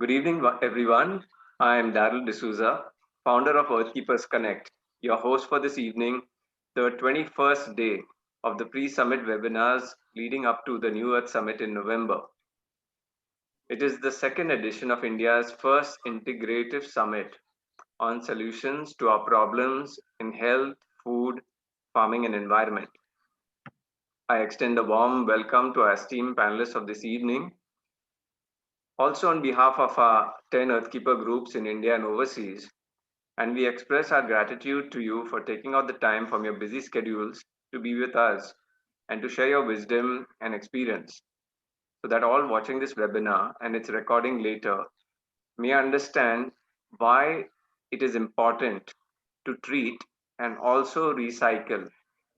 Good evening, everyone. I am Daryl D'Souza, founder of Earthkeepers Connect, your host for this evening, the 21st day of the pre-summit webinars leading up to the New Earth Summit in November. It is the second edition of India's first integrative summit on solutions to our problems in health, food, farming, and environment. I extend a warm welcome to our esteemed panelists of this evening. Also, on behalf of our 10 Earthkeeper groups in India and overseas, and we express our gratitude to you for taking out the time from your busy schedules to be with us and to share your wisdom and experience so that all watching this webinar and its recording later may understand why it is important to treat and also recycle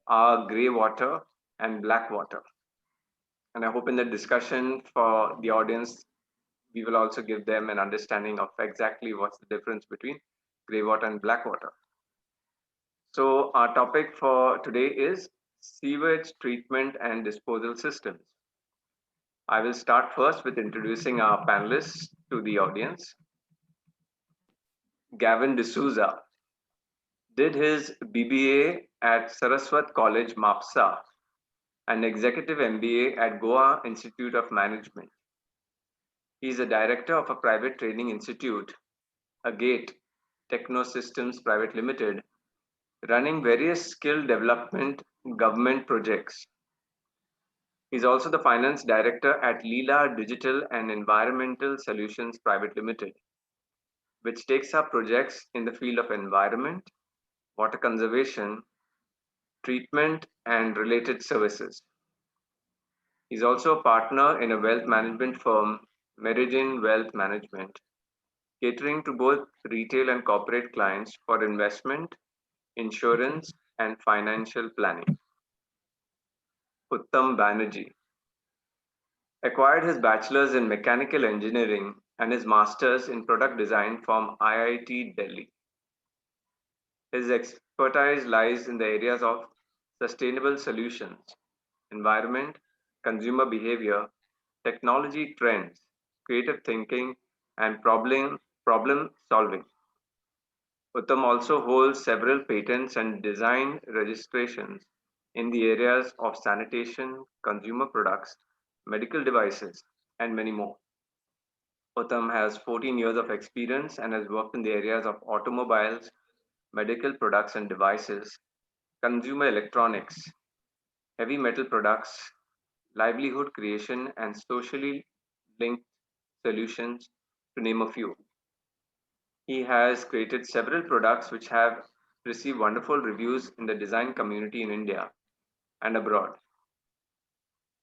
our gray water and black water. And I hope in the discussion for the audience, we will also give them an understanding of exactly what's the difference between gray water and black water. So our topic for today is sewage treatment and disposal systems. I will start first with introducing our panelists to the audience. Gavin D'Souza did his BBA at Saraswat College, Mapsa, and Executive MBA at Goa Institute of Management. He is a director of a private training institute, Agate Technosystems Private Limited, running various skill development government projects. He's also the finance director at Leela Digital and Environmental Solutions Private Limited, which takes up projects in the field of environment, water conservation, treatment, and related services. He's also a partner in a wealth management firm, Meridian Wealth Management, catering to both retail and corporate clients for investment, insurance, and financial planning. Uttam Banerjee acquired his bachelor's in mechanical engineering and his master's in product design from IIT Delhi. His expertise lies in the areas of sustainable solutions, environment, consumer behavior, technology trends, creative thinking, and problem solving. Uttam also holds several patents and design registrations in the areas of sanitation, consumer products, medical devices, and many more. Uttam has 14 years of experience and has worked in the areas of automobiles, medical products and devices, consumer electronics, heavy metal products, livelihood creation, and socially linked solutions, to name a few. He has created several products which have received wonderful reviews in the design community in India and abroad.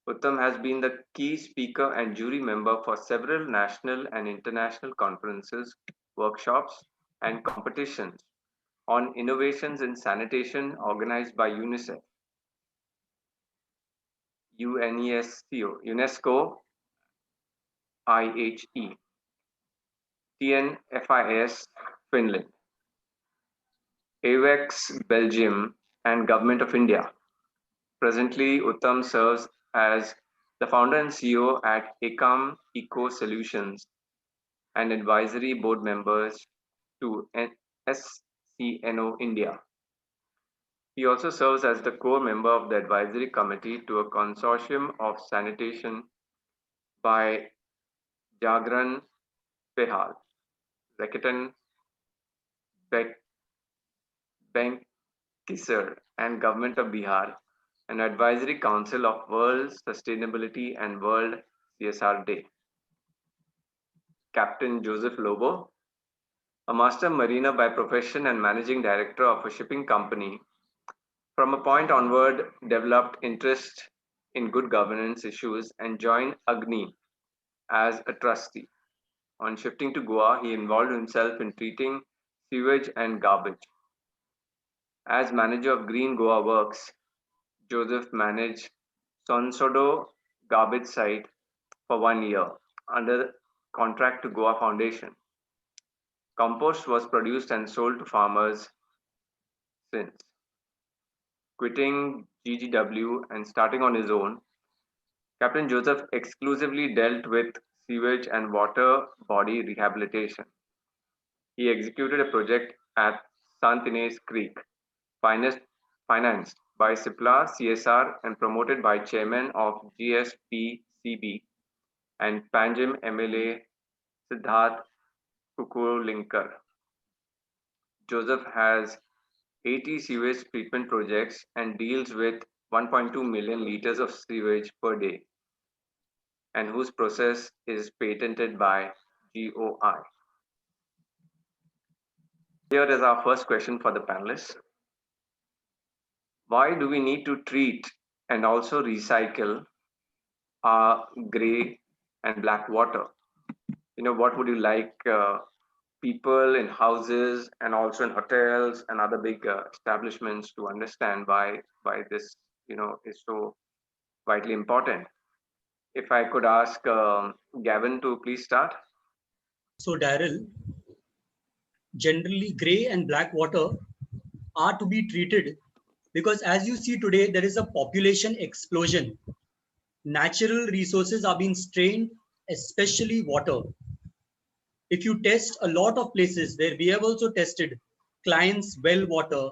Uttam has been the key speaker and jury member for several national and international conferences, workshops, and competitions on innovations in sanitation organized by UNICEF, UNESCO, IHE, TNFIS, Finland, AVEX, Belgium, and Government of India. Presently, Uttam serves as the founder and CEO at Ecam Eco Solutions and advisory board members to SCNO India. He also serves as the core member of the advisory committee to a consortium of sanitation by Jagran Pehal, Rakuten Benkisar, and Government of Bihar, an advisory council of World Sustainability and World CSR Day. Captain Joseph Lobo, a master mariner by profession and managing director of a shipping company, from a point onward developed interest in good governance issues and joined Agni as a trustee. On shifting to Goa, he involved himself in treating sewage and garbage. As manager of Green Goa Works, Joseph managed Sonsodo garbage site for 1 year under contract to Goa Foundation. Compost was produced and sold to farmers since. Quitting GGW and starting on his own, Captain Joseph exclusively dealt with sewage and water body rehabilitation. He executed a project at Sant Ines Creek, financed by Cipla CSR and promoted by Chairman of GSPCB and Panjim MLA Siddharth Kukulinkar. Joseph has 80 sewage treatment projects and deals with 1.2 million liters of sewage per day, and whose process is patented by GOI. Here is our first question for the panelists. Why do we need to treat and also recycle our gray and black water? What would you like people in houses and also in hotels and other big establishments to understand why this is so vitally important? If I could ask Gavin to please start. So Daryl, generally gray and black water are to be treated because as you see today, there is a population explosion. Natural resources are being strained, especially water. If you test a lot of places where we have also tested clients' well water,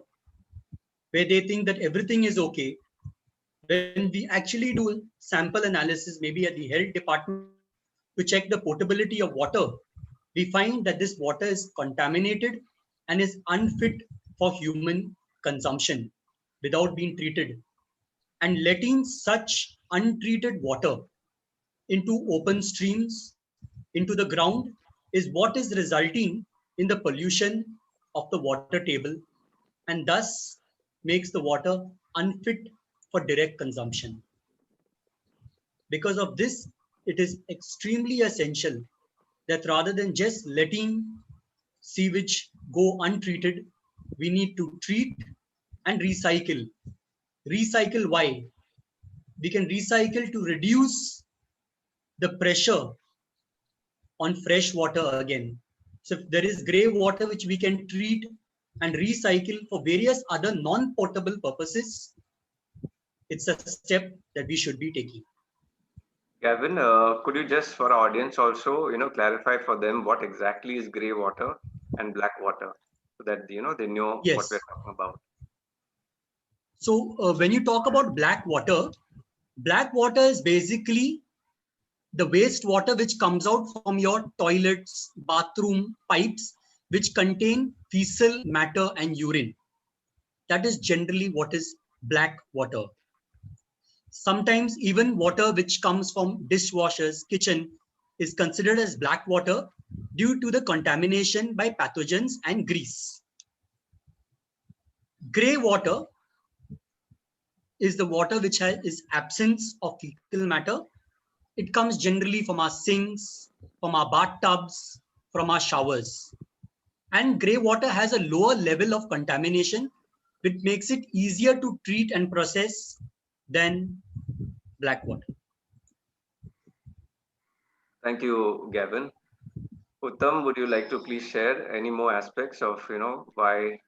where they think that everything is okay, when we actually do sample analysis, maybe at the health department, to check the potability of water, we find that this water is contaminated and is unfit for human consumption without being treated. And letting such untreated water into open streams, into the ground, is what is resulting in the pollution of the water table and thus makes the water unfit for direct consumption. Because of this, it is extremely essential that rather than just letting sewage go untreated, we need to treat and recycle. Recycle why? We can recycle to reduce the pressure on fresh water again. So if there is grey water which we can treat and recycle for various other non-potable purposes, it's a step that we should be taking. Gavin, could you just for our audience also, clarify for them what exactly is grey water and black water, so that they know Yes. What we're talking about. So when you talk about black water is basically the wastewater which comes out from your toilets, bathroom pipes, which contain fecal matter and urine. That is generally what is black water. Sometimes even water which comes from dishwashers, kitchen is considered as black water due to the contamination by pathogens and grease. Grey water is the water which is absence of fecal matter. It comes generally from our sinks, from our bathtubs, from our showers. And grey water has a lower level of contamination, which makes it easier to treat and process than black water. Thank you, Gavin. Uttam, would you like to please share any more aspects of why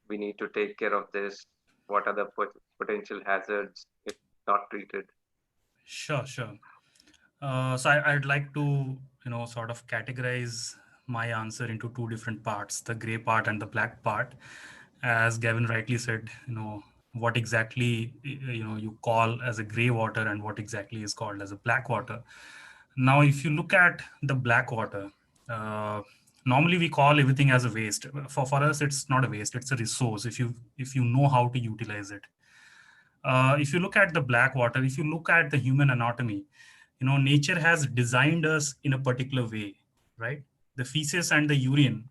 we need to take care of this? What are the potential hazards if not treated? Sure. So I'd like to, sort of categorize my answer into two different parts, the gray part and the black part. As Gavin rightly said, what exactly, you call as a gray water and what exactly is called as a black water. Now, if you look at the black water, normally we call everything as a waste. For us, it's not a waste, it's a resource if you know how to utilize it. If you look at the black water, if you look at the human anatomy, nature has designed us in a particular way, right? The feces and the urine,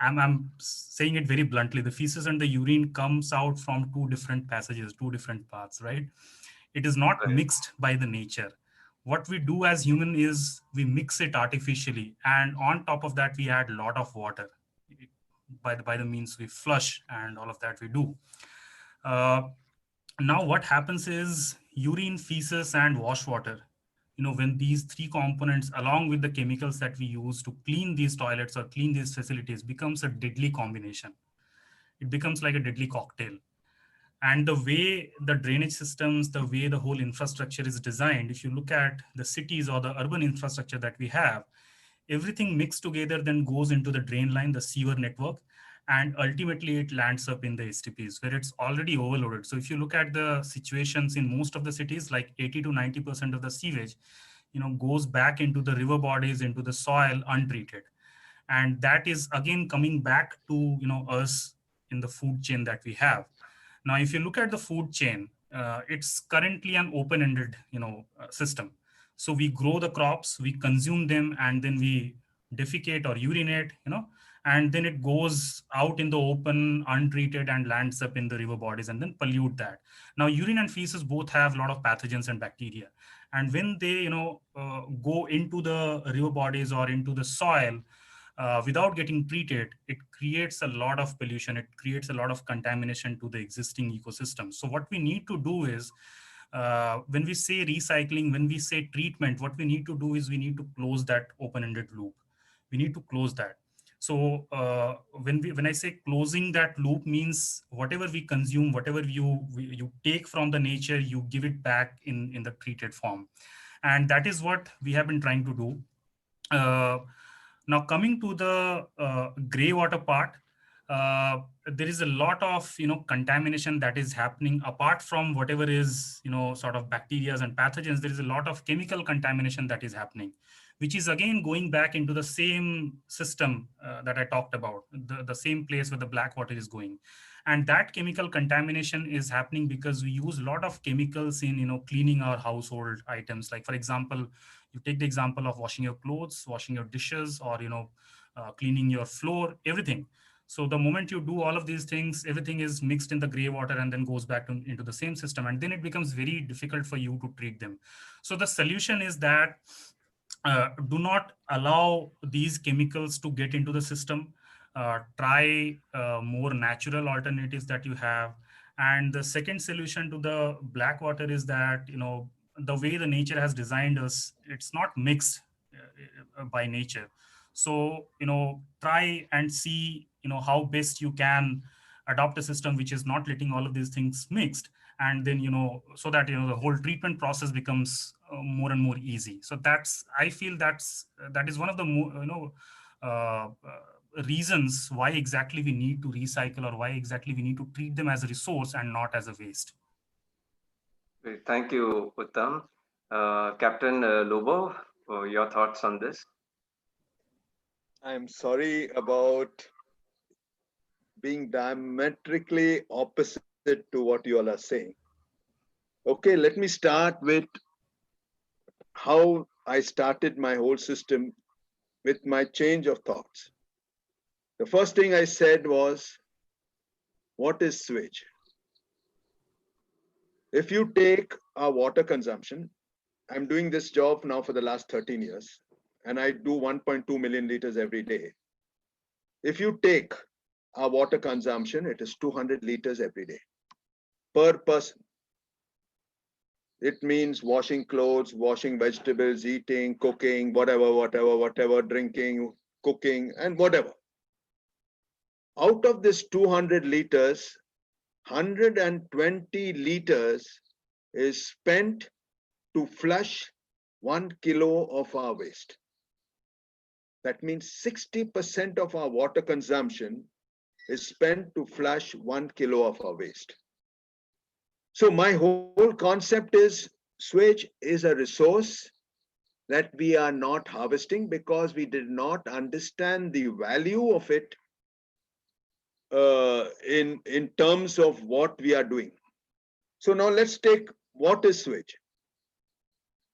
I'm saying it very bluntly, the feces and the urine comes out from two different passages, two different paths, right? It is not mixed by the nature. What we do as human is we mix it artificially, and on top of that we add a lot of water by the means we flush and all of that we do. Now what happens is urine, feces and wash water, when these three components along with the chemicals that we use to clean these toilets or clean these facilities becomes a deadly combination. It becomes like a deadly cocktail. And the way the drainage systems, the way the whole infrastructure is designed, if you look at the cities or the urban infrastructure that we have, everything mixed together then goes into the drain line, the sewer network, and ultimately it lands up in the STPs where it's already overloaded. So if you look at the situations in most of the cities, like 80 to 90% of the sewage, goes back into the river bodies, into the soil untreated. And that is again coming back to, us in the food chain that we have. Now, if you look at the food chain, it's currently an open-ended, system. So we grow the crops, we consume them, and then we defecate or urinate, and then it goes out in the open, untreated, and lands up in the river bodies and then pollute that. Now, urine and feces both have a lot of pathogens and bacteria, and when they, go into the river bodies or into the soil, without getting treated, it creates a lot of pollution. It creates a lot of contamination to the existing ecosystem. So what we need to do is, when we say recycling, when we say treatment, what we need to do is we need to close that open-ended loop. We need to close that. So when I say closing that loop means whatever we consume, whatever you take from the nature, you give it back in the treated form. And that is what we have been trying to do. Now, coming to the gray water part, there is a lot of contamination that is happening apart from whatever is sort of bacteria and pathogens. There is a lot of chemical contamination that is happening, which is again going back into the same system that I talked about, the same place where the black water is going. And that chemical contamination is happening because we use a lot of chemicals in cleaning our household items. Like, for example, you take the example of washing your clothes, washing your dishes, or cleaning your floor, everything. So the moment you do all of these things, everything is mixed in the gray water and then goes back into the same system, and then it becomes very difficult for you to treat them. So the solution is that do not allow these chemicals to get into the system. Try more natural alternatives that you have. And the second solution to the black water is that the way the nature has designed us, it's not mixed by nature. So try and see how best you can adopt a system which is not letting all of these things mixed, and then so that the whole treatment process becomes more and more easy. So I feel that is one of the more reasons why exactly we need to recycle, or why exactly we need to treat them as a resource and not as a waste. Great. Thank you, Uttam. Captain Lobo, your thoughts on this? I'm sorry about being diametrically opposite to what you all are saying. Okay, let me start with how I started my whole system with my change of thoughts. The first thing I said was, what is sewage? If you take our water consumption, I'm doing this job now for the last 13 years, and I do 1.2 million liters every day. If you take our water consumption, it is 200 liters every day per person. It means washing clothes, washing vegetables, eating, cooking, whatever, drinking, cooking, and whatever. Out of this 200 liters, 120 liters is spent to flush 1 kilo of our waste. That means 60% of our water consumption is spent to flush 1 kilo of our waste. So my whole concept is sewage is a resource that we are not harvesting because we did not understand the value of it in terms of what we are doing. So now let's take what is sewage.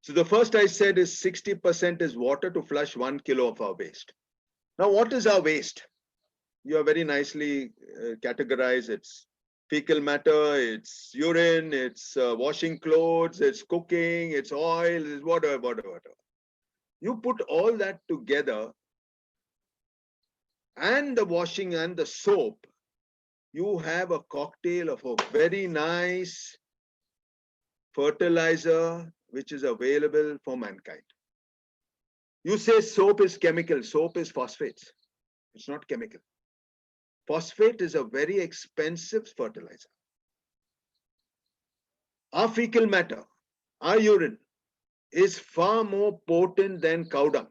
So the first I said is 60% is water to flush 1 kilo of our waste. Now what is our waste? You are very nicely categorized. It's fecal matter, it's urine, it's washing clothes, it's cooking, it's oil, it's whatever. You put all that together and the washing and the soap, you have a cocktail of a very nice fertilizer which is available for mankind. You say soap is chemical, soap is phosphates. It's not chemical. Phosphate is a very expensive fertilizer. Our fecal matter, our urine, is far more potent than cow dung.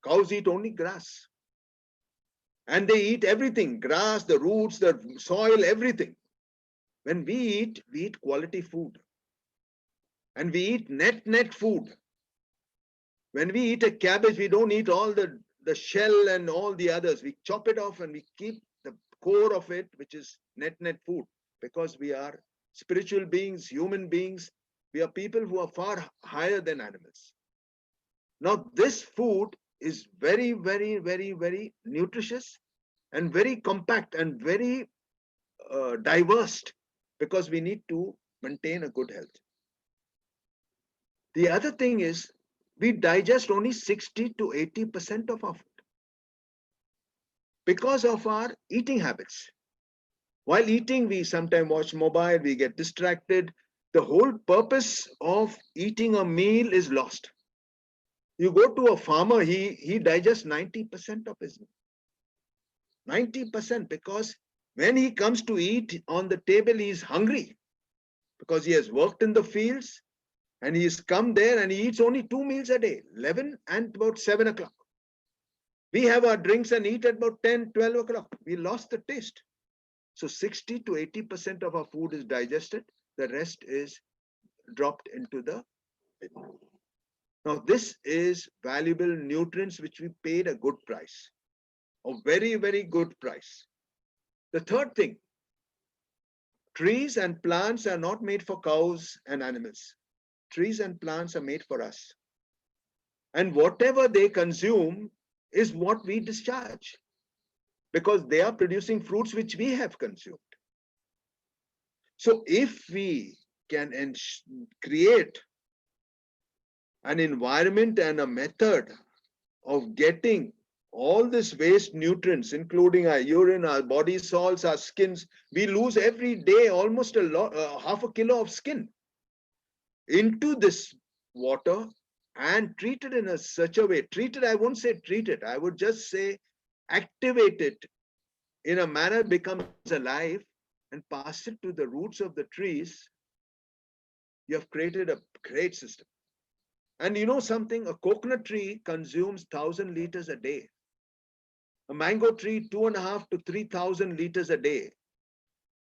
Cows eat only grass. And they eat everything, grass, the roots, the soil, everything. When we eat quality food. And we eat net food. When we eat a cabbage, we don't eat all the shell and all the others. We chop it off and we keep the core of it, which is net food, because we are spiritual beings, human beings. We are people who are far higher than animals. Now, this food is very, very, very, very nutritious and very compact and very diverse, because we need to maintain a good health. The other thing is, we digest only 60 to 80% of our food because of our eating habits. While eating, we sometimes watch mobile, we get distracted. The whole purpose of eating a meal is lost. You go to a farmer, he digests 90% of his meal. 90%, because when he comes to eat on the table, he is hungry because he has worked in the fields. And he's come there and he eats only 2 meals a day, 11 and about 7 o'clock. We have our drinks and eat at about 10, 12 o'clock. We lost the taste. So 60 to 80% of our food is digested. The rest is dropped into the bin. Now, this is valuable nutrients which we paid a good price, a very, very good price. The third thing, trees and plants are not made for cows and animals. Trees and plants are made for us. And whatever they consume is what we discharge, because they are producing fruits which we have consumed. So if we can create an environment and a method of getting all this waste nutrients, including our urine, our body salts, our skins, we lose every day almost half a kilo of skin, into this water and treat it in such a way. Treat it, I won't say treat it, I would just say activate it in a manner it becomes alive and pass it to the roots of the trees. You have created a great system. And you know something, a coconut tree consumes 1,000 liters a day. A mango tree, 2.5 to 3,000 liters a day.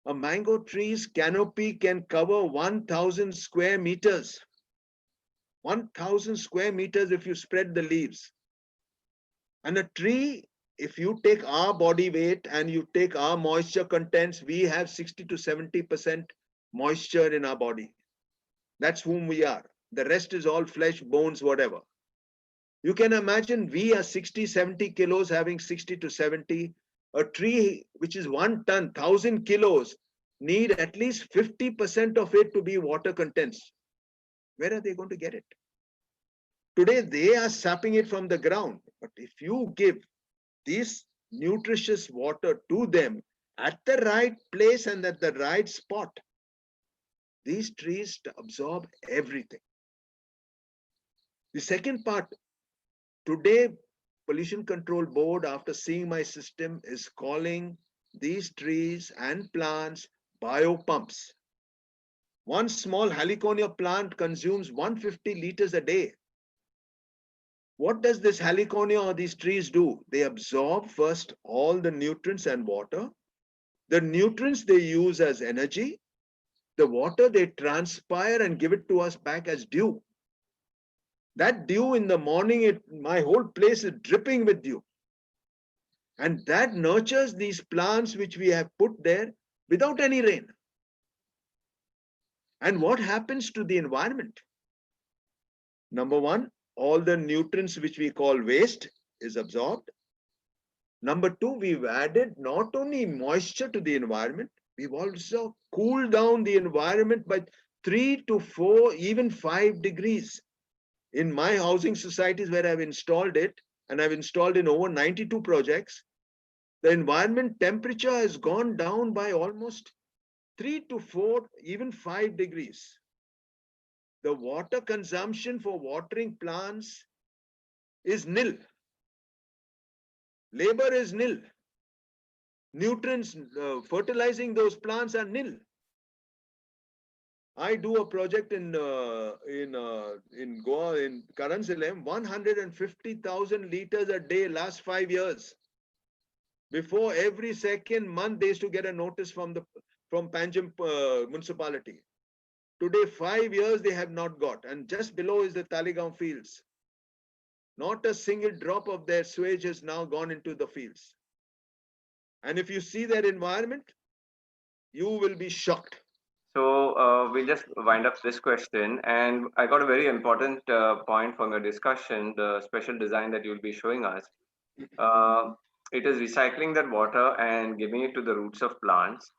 A mango tree's canopy can cover 1,000 square meters. 1,000 square meters if you spread the leaves. And a tree, if you take our body weight and you take our moisture contents, we have 60 to 70% moisture in our body. That's whom we are. The rest is all flesh, bones, whatever. You can imagine we are 60, 70 kilos having 60 to 70. A tree which is 1 ton, 1,000 kilos, need at least 50% of it to be water contents. Where are they going to get it? Today, they are sapping it from the ground. But if you give this nutritious water to them at the right place and at the right spot, these trees absorb everything. The second part, today, Pollution Control Board, after seeing my system, is calling these trees and plants biopumps. One small heliconia plant consumes 150 liters a day. What does this heliconia or these trees do? They absorb first all the nutrients and water. The nutrients they use as energy. The water they transpire and give it to us back as dew. That dew in the morning, my whole place is dripping with dew. And that nurtures these plants which we have put there without any rain. And what happens to the environment? Number one, all the nutrients which we call waste is absorbed. Number two, we've added not only moisture to the environment, we've also cooled down the environment by 3 to 4, even 5 degrees. In my housing societies where I've installed it, and I've installed in over 92 projects, the environment temperature has gone down by almost 3 to 4, even 5 degrees. The water consumption for watering plants is nil. Labor is nil. Nutrients, fertilizing those plants are nil. I do a project in Goa, in Karanzilem, 150,000 liters a day last 5 years. Before every second month, they used to get a notice from Panjim municipality. Today, 5 years they have not got, and just below is the Taligaon fields. Not a single drop of their sewage has now gone into the fields. And if you see their environment, you will be shocked. So we'll just wind up this question, and I got a very important point from your discussion, the special design that you'll be showing us. Uh, it is recycling that water and giving it to the roots of plants,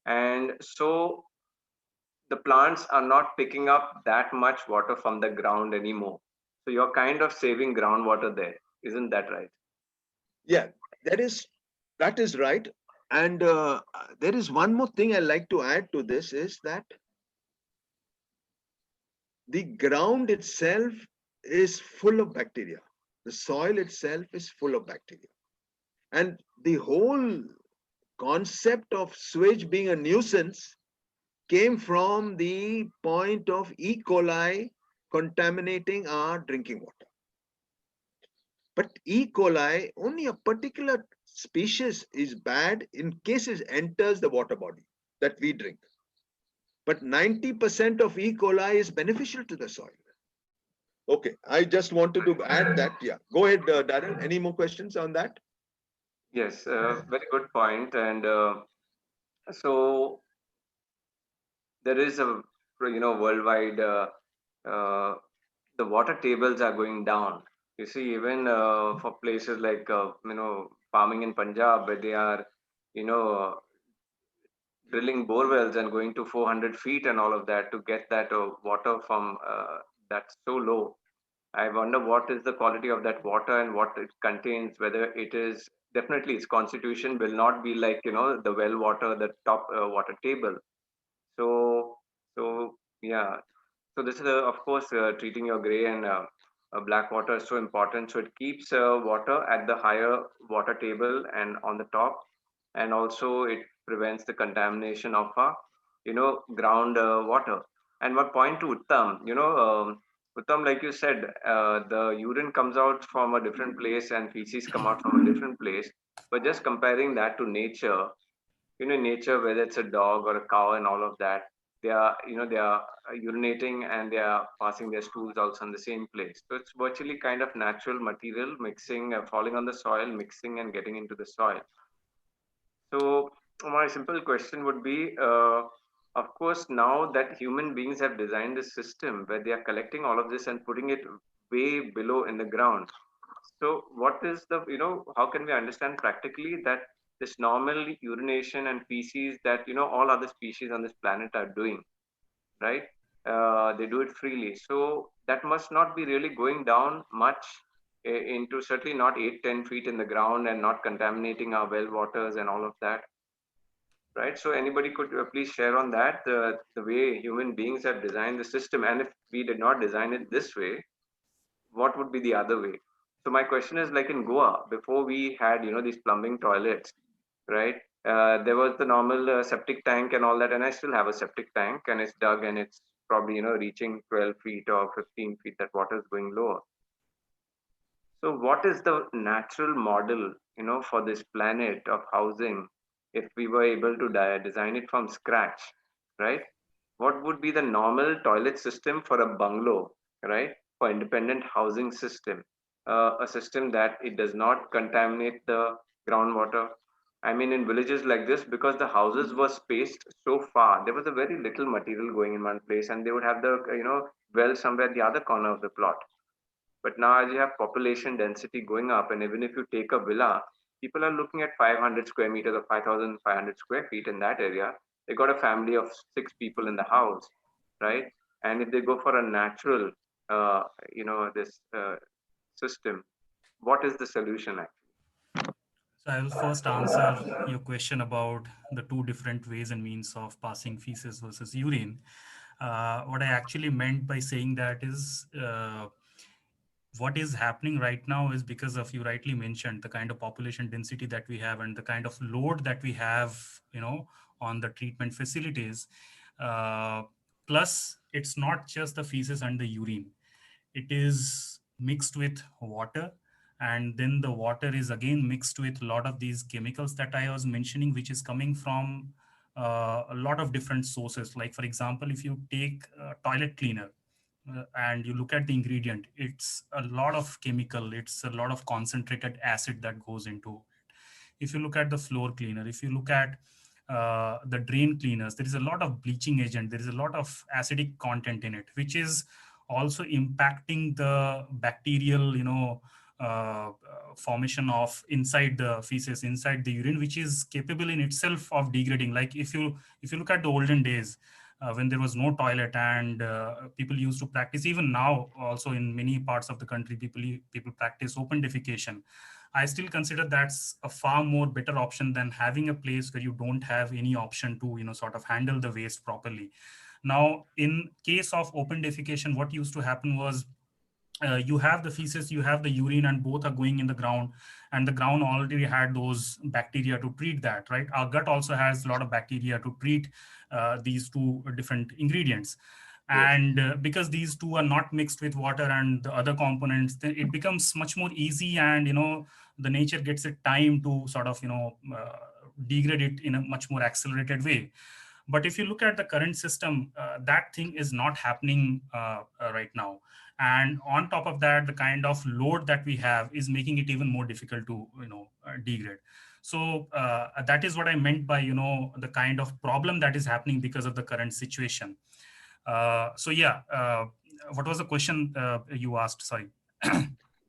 and so the plants are not picking up that much water from the ground anymore. So you're kind of saving groundwater there, isn't that right? Yeah, that is right. And there is one more thing I like to add to this is that the ground itself is full of bacteria. The soil itself is full of bacteria. And the whole concept of sewage being a nuisance came from the point of E. coli contaminating our drinking water. But E. coli, only a particular species is bad in case it enters the water body that we drink. But 90% of E. coli is beneficial to the soil. Okay, I just wanted to add that. Yeah, go ahead, Darren. Any more questions on that? Yes, very good point. And so there is a worldwide uh, the water tables are going down. You see, even for places like farming in Punjab, where they are you know drilling bore wells and going to 400 feet and all of that to get that water from that's so low. I wonder what is the quality of that water and what it contains, whether it is definitely its constitution will not be like the well water, the top water table. So yeah, so this is of course treating your gray and black water is so important. So it keeps water at the higher water table and on the top, and also it prevents the contamination of ground water. And what point to Uttam, Uttam, like you said, the urine comes out from a different place and feces come out from a different place. But just comparing that to nature, nature, whether it's a dog or a cow and all of that, they are urinating and they are passing their stools also in the same place. So it's virtually kind of natural material mixing, falling on the soil, mixing and getting into the soil. So my simple question would be, of course, now that human beings have designed this system where they are collecting all of this and putting it way below in the ground. So what is how can we understand practically that this normal urination and feces that, all other species on this planet are doing, right? They do it freely. So that must not be really going down much into certainly not 8-10 feet in the ground and not contaminating our well waters and all of that, right? So anybody could please share on that, the way human beings have designed the system, and if we did not design it this way, what would be the other way? So my question is, like in Goa, before we had these plumbing toilets, right? There was the normal septic tank and all that, and I still have a septic tank, and it's dug, and it's probably reaching 12 feet or 15 feet. That water is going lower. So what is the natural model, for this planet of housing, if we were able to design it from scratch, right? What would be the normal toilet system for a bungalow, right? For independent housing system, a system that it does not contaminate the groundwater. I mean, in villages like this, because the houses were spaced so far, there was a very little material going in one place, and they would have the well somewhere at the other corner of the plot. But now, as you have population density going up, and even if you take a villa, people are looking at 500 square meters or 5,500 square feet in that area. They got a family of 6 people in the house, right? And if they go for a natural, this system, what is the solution actually? So I will first answer your question about the two different ways and means of passing feces versus urine. What I actually meant by saying that is what is happening right now is because of, you rightly mentioned, the kind of population density that we have and the kind of load that we have, on the treatment facilities. Plus, it's not just the feces and the urine. It is mixed with water, and then the water is again mixed with a lot of these chemicals that I was mentioning, which is coming from a lot of different sources. Like, for example, if you take toilet cleaner, and you look at the ingredient, it's a lot of chemical, it's a lot of concentrated acid that goes into. If you look at the floor cleaner, if you look at the drain cleaners, there is a lot of bleaching agent, there is a lot of acidic content in it, which is also impacting the bacterial, formation of inside the feces, inside the urine, which is capable in itself of degrading. Like, if you look at the olden days, when there was no toilet, and people used to practice, even now also in many parts of the country, people practice open defecation. I still consider that's a far more better option than having a place where you don't have any option to, sort of handle the waste properly. Now, in case of open defecation, what used to happen was, you have the feces, you have the urine, and both are going in the ground, and the ground already had those bacteria to treat that, right? Our gut also has a lot of bacteria to treat these two different ingredients. Yes. And because these two are not mixed with water and the other components, then it becomes much more easy, and the nature gets it time to sort of degrade it in a much more accelerated way. But if you look at the current system, that thing is not happening right now. And on top of that, the kind of load that we have is making it even more difficult to degrade. So that is what I meant by the kind of problem that is happening because of the current situation. So yeah, what was the question you asked? Sorry.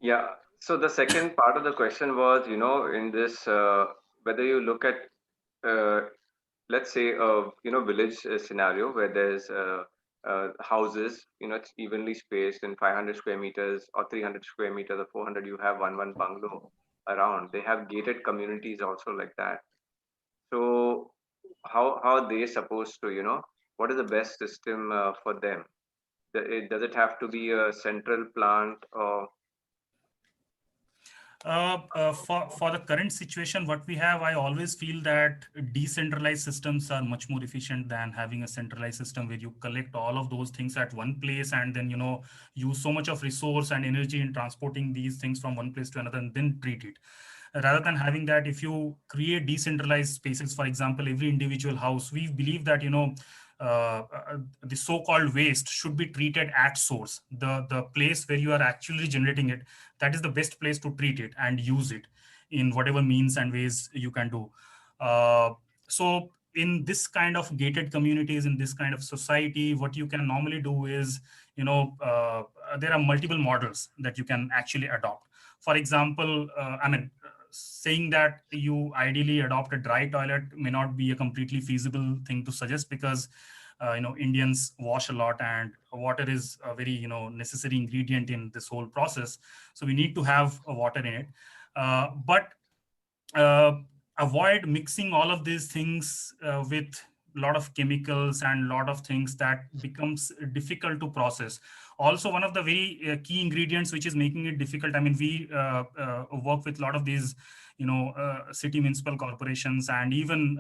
Yeah. So the second part of the question was, in this, whether you look at, let's say, a village scenario where there's houses, it's evenly spaced in 500 square meters or 300 square meters or 400. You have one bungalow around. They have gated communities also like that. So how are they supposed to, what is the best system for them? Does it have to be a central plant or? For the current situation, what we have, I always feel that decentralized systems are much more efficient than having a centralized system where you collect all of those things at one place, and then use so much of resource and energy in transporting these things from one place to another and then treat it. Rather than having that, if you create decentralized spaces, for example, every individual house, we believe that the so-called waste should be treated at source. The place where you are actually generating it, that is the best place to treat it and use it in whatever means and ways you can do. So in this kind of gated communities, in this kind of society, what you can normally do is, there are multiple models that you can actually adopt. For example, saying that you ideally adopt a dry toilet may not be a completely feasible thing to suggest, because Indians wash a lot, and water is a very necessary ingredient in this whole process. So we need to have water in it, but avoid mixing all of these things with a lot of chemicals and a lot of things that becomes difficult to process. Also, one of the very key ingredients which is making it difficult, we work with a lot of these city municipal corporations and even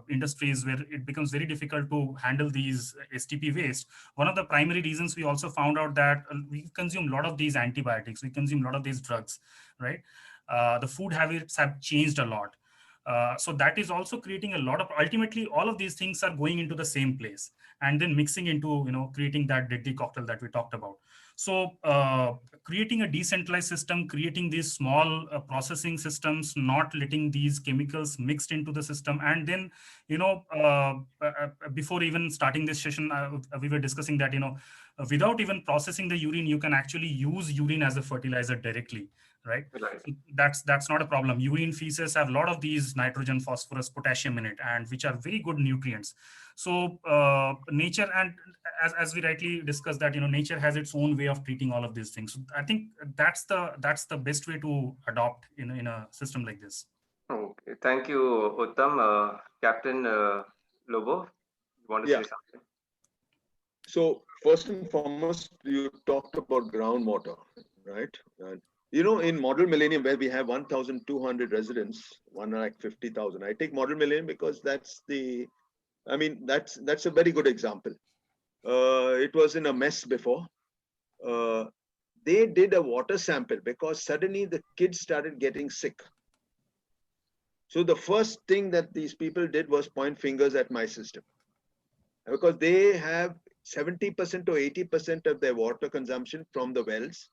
industries where it becomes very difficult to handle these STP waste. One of the primary reasons, we also found out that we consume a lot of these antibiotics, we consume a lot of these drugs, right? The food habits have changed a lot. So that is also creating a lot of, ultimately all of these things are going into the same place and then mixing into creating that deadly cocktail that we talked about. So creating a decentralized system, creating these small processing systems, not letting these chemicals mixed into the system. And then before even starting this session, we were discussing that without even processing the urine, you can actually use urine as a fertilizer directly, right? Right. So that's not a problem. Urine, feces have a lot of these nitrogen, phosphorus, potassium in it, and which are very good nutrients. So nature, and as we rightly discussed, that nature has its own way of treating all of these things. So I think that's the best way to adopt in a system like this. Okay, thank you, Uttam. Captain Lobo, you want to Yeah. say something? So first and foremost, you talked about groundwater, right? And in model millennium, where we have 1,200 residents, 1,50,000. I take model millennium because that's a very good example. it was in a mess before. They did a water sample because suddenly the kids started getting sick. So the first thing that these people did was point fingers at my system, because they have 70% or 80% of their water consumption from the wells,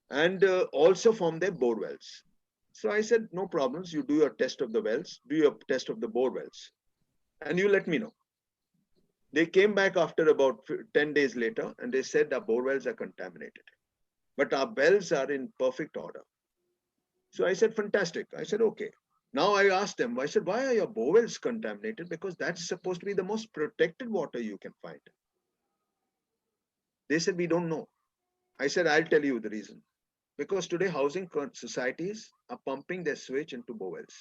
and also from their bore wells. So I said, no problems. You do your test of the wells, do your test of the bore wells, and you let me know. They came back after about 10 days later, and they said our bore wells are contaminated, but our wells are in perfect order. So I said, fantastic. I said, okay. Now I asked them, I said, why are your bore wells contaminated? Because that's supposed to be the most protected water you can find. They said, we don't know. I said, I'll tell you the reason. Because today housing societies are pumping their sewage into bore wells.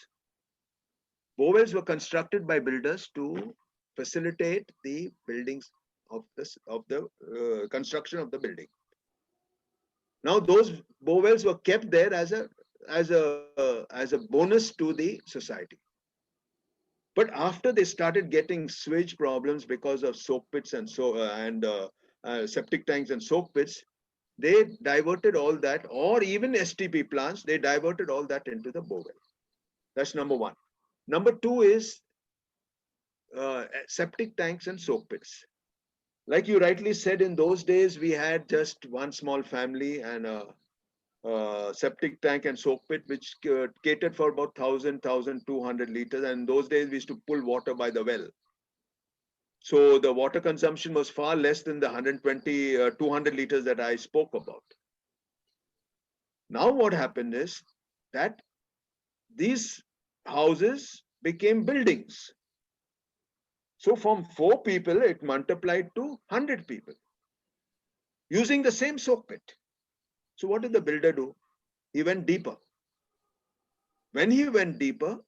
Bore wells were constructed by builders to facilitate the buildings of the construction of the building. Now those bore wells were kept there as a bonus to the society. But after they started getting sewage problems because of soak pits and septic tanks and soak pits, they diverted all that, or even STP plants, they diverted all that into the bore well. That's number one. Number two is septic tanks and soak pits. Like you rightly said, in those days, we had just one small family and a septic tank and soak pit, which catered for about 1,200 liters. And in those days, we used to pull water by the well. So the water consumption was far less than the 120, 200 liters that I spoke about. Now what happened is that these houses became buildings. So from 4 people, it multiplied to 100 people using the same soak pit. So what did the builder do? He went deeper. When he went deeper,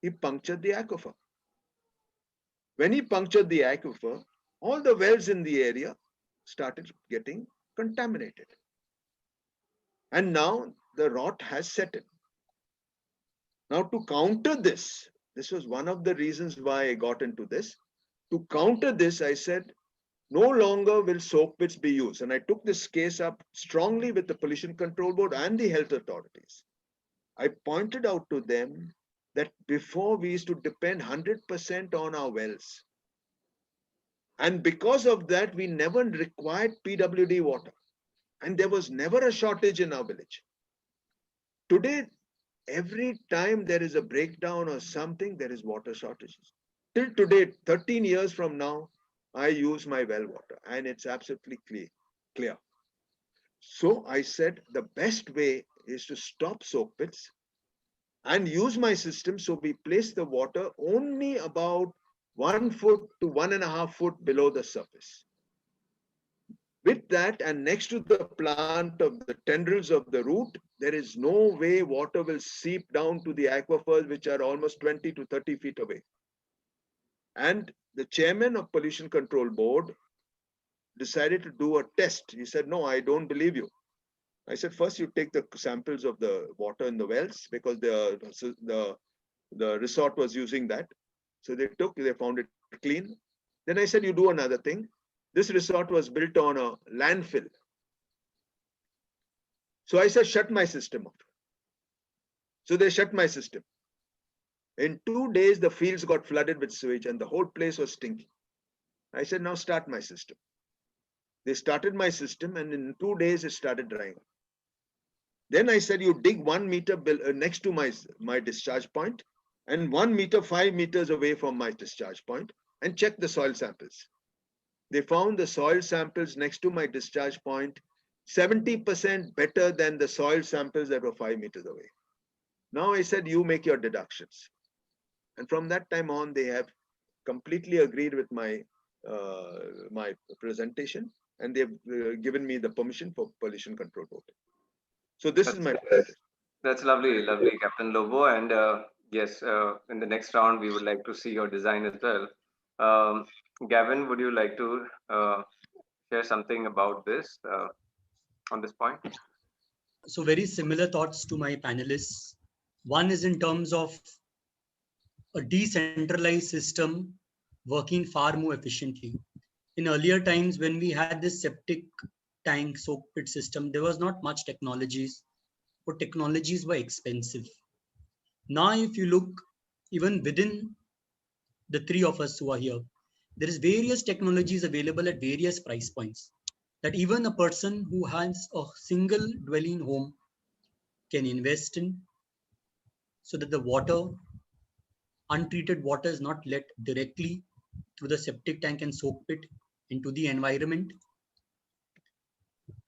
he punctured the aquifer. When he punctured the aquifer, all the wells in the area started getting contaminated. And now the rot has set in. Now to counter this was one of the reasons why I got into this. To counter this, I said, no longer will soak pits be used. And I took this case up strongly with the Pollution Control Board and the health authorities. I pointed out to them that before we used to depend 100% on our wells. And because of that, we never required PWD water. And there was never a shortage in our village. Today, every time there is a breakdown or something, there is water shortages. Till today, 13 years from now, I use my well water and it's absolutely clear. So I said the best way is to stop soak pits and use my system. So we place the water only about 1 foot to 1.5 foot below the surface. With that, and next to the plant of the tendrils of the root, there is no way water will seep down to the aquifers, which are almost 20 to 30 feet away. And the chairman of Pollution Control Board decided to do a test. He said, no, I don't believe you. I said, first you take the samples of the water in the wells, because the resort was using that. So they found it clean. Then I said, you do another thing. This resort was built on a landfill. So I said, shut my system off. So they shut my system. In 2 days, the fields got flooded with sewage and the whole place was stinking. I said, now start my system. They started my system and in 2 days, it started drying up. Then I said, you dig 1 meter next to my discharge point and 1 meter, 5 meters away from my discharge point and check the soil samples. They found the soil samples next to my discharge point 70% better than the soil samples that were 5 meters away. Now I said, you make your deductions. And from that time on, they have completely agreed with my presentation, and they've given me the permission for Pollution Control Board. So this is my presentation. That's lovely, lovely, Captain Lobo. And yes, in the next round, we would like to see your design as well. Gavin, would you like to share something about this on this point? So very similar thoughts to my panelists. One is in terms of a decentralized system working far more efficiently. in earlier times when we had this septic tank soak pit system, there was not much technologies, or technologies were expensive. Now, if you look even within the three of us who are here, there is various technologies available at various price points that even a person who has a single dwelling home can invest in, so that the water, untreated water, is not let directly through the septic tank and soak pit into the environment.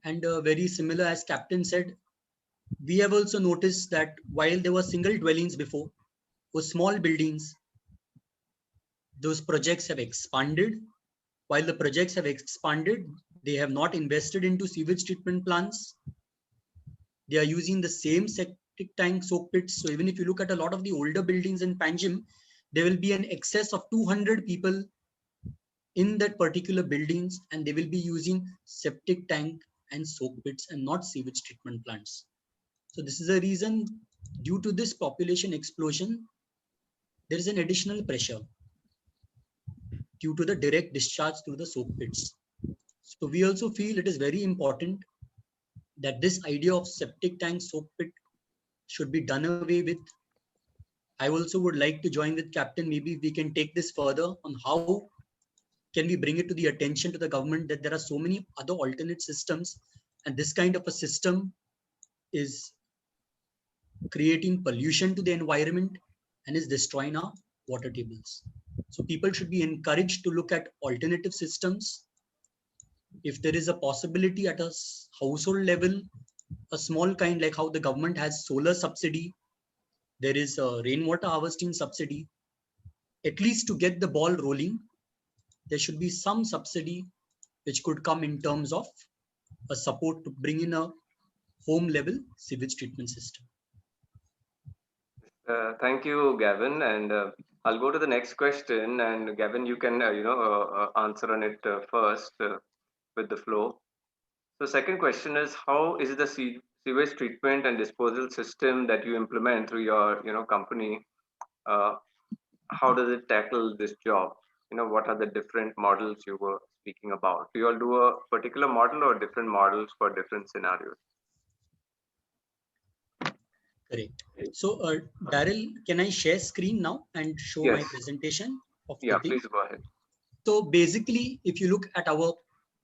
And very similar, as Captain said, we have also noticed that while there were single dwellings before, or small buildings, those projects have expanded. While the projects have expanded, they have not invested into sewage treatment plants. They are using the same septic tank soak pits. So even if you look at a lot of the older buildings in Panjim, there will be an excess of 200 people in that particular buildings, and they will be using septic tank and soak pits and not sewage treatment plants. So this is a reason, due to this population explosion, there is an additional pressure due to the direct discharge through the soak pits. So we also feel it is very important that this idea of septic tank soak pit should be done away with. I also would like to join with Captain. Maybe we can take this further on how can we bring it to the attention to the government that there are so many other alternate systems, and this kind of a system is creating pollution to the environment and is destroying our water tables. So people should be encouraged to look at alternative systems. If there is a possibility at a household level, a small kind, like how the government has solar subsidy, there is a rainwater harvesting subsidy, at least to get the ball rolling, there should be some subsidy which could come in terms of a support to bring in a home level sewage treatment system. Thank you, Gavin. And I'll go to the next question. And Gavin, you can answer on it first with the flow. So, second question is, how is the sewage treatment and disposal system that you implement through your company? How does it tackle this job? What are the different models you were speaking about? Do you all do a particular model or different models for different scenarios? Correct. So, Daryl, can I share screen now and show my Yes. presentation of Yeah, the thing? please go ahead. So basically, if you look at our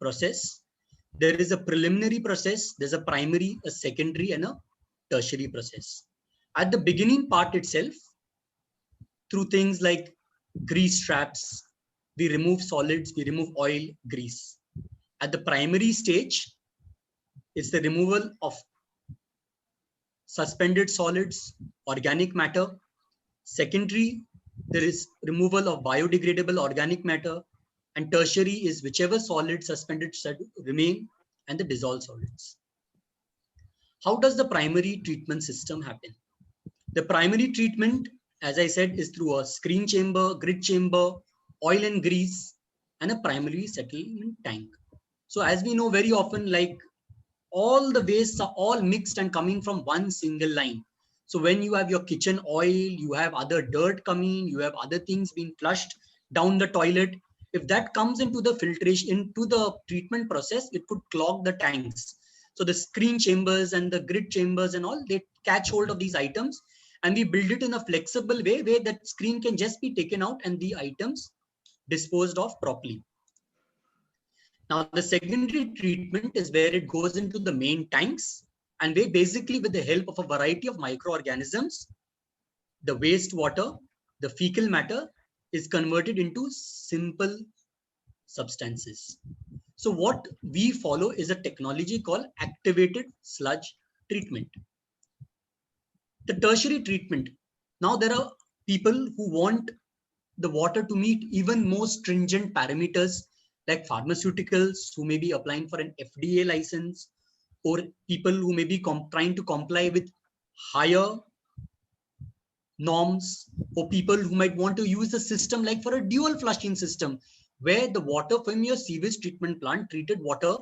process, there is a preliminary process, there's a primary, a secondary, and a tertiary process. At the beginning part itself, through things like grease traps, we remove solids, we remove oil, grease. At the primary stage, it's the removal of suspended solids, organic matter. Secondary, there is removal of biodegradable organic matter. And tertiary is whichever solid suspended remain and the dissolved solids. How does the primary treatment system happen? The primary treatment, as I said, is through a screen chamber, grid chamber, oil and grease, and a primary settlement tank. So as we know very often, like all the wastes are all mixed and coming from one single line. So when you have your kitchen oil, you have other dirt coming, you have other things being flushed down the toilet. If that comes into the filtration, into the treatment process, it could clog the tanks. So the screen chambers and the grid chambers and all, they catch hold of these items, and we build it in a flexible way where that screen can just be taken out and the items disposed of properly. Now, the secondary treatment is where it goes into the main tanks, and where basically with the help of a variety of microorganisms, the wastewater, the fecal matter is converted into simple substances. So what we follow is a technology called activated sludge treatment. The tertiary treatment. Now there are people who want the water to meet even more stringent parameters, like pharmaceuticals who may be applying for an FDA license, or people who may be trying to comply with higher norms, or people who might want to use a system like for a dual flushing system, where the water from your sewage treatment plant, treated water,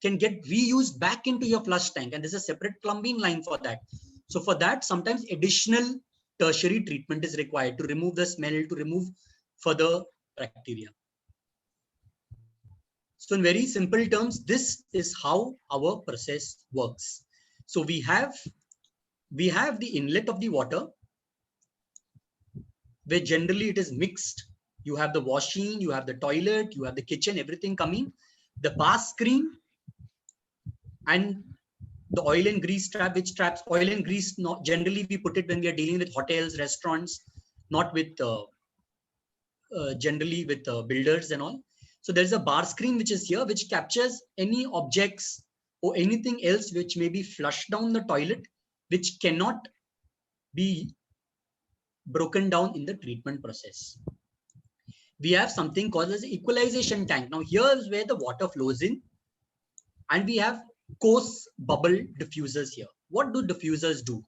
can get reused back into your flush tank, and there's a separate plumbing line for that. So for that, sometimes additional tertiary treatment is required to remove the smell, to remove further bacteria. So in very simple terms, this is how our process works. So we have the inlet of the water, where generally it is mixed. You have the washing, you have the toilet, you have the kitchen, everything coming. The bar screen and the oil and grease trap, which traps oil and grease. Not generally we put it when we are dealing with hotels, restaurants, not with generally with builders and all. So there's a bar screen which is here, which captures any objects or anything else which may be flushed down the toilet, which cannot be broken down in the treatment process. We have something called as equalization tank. Now here is where the water flows in, and we have coarse bubble diffusers here. What do diffusers do?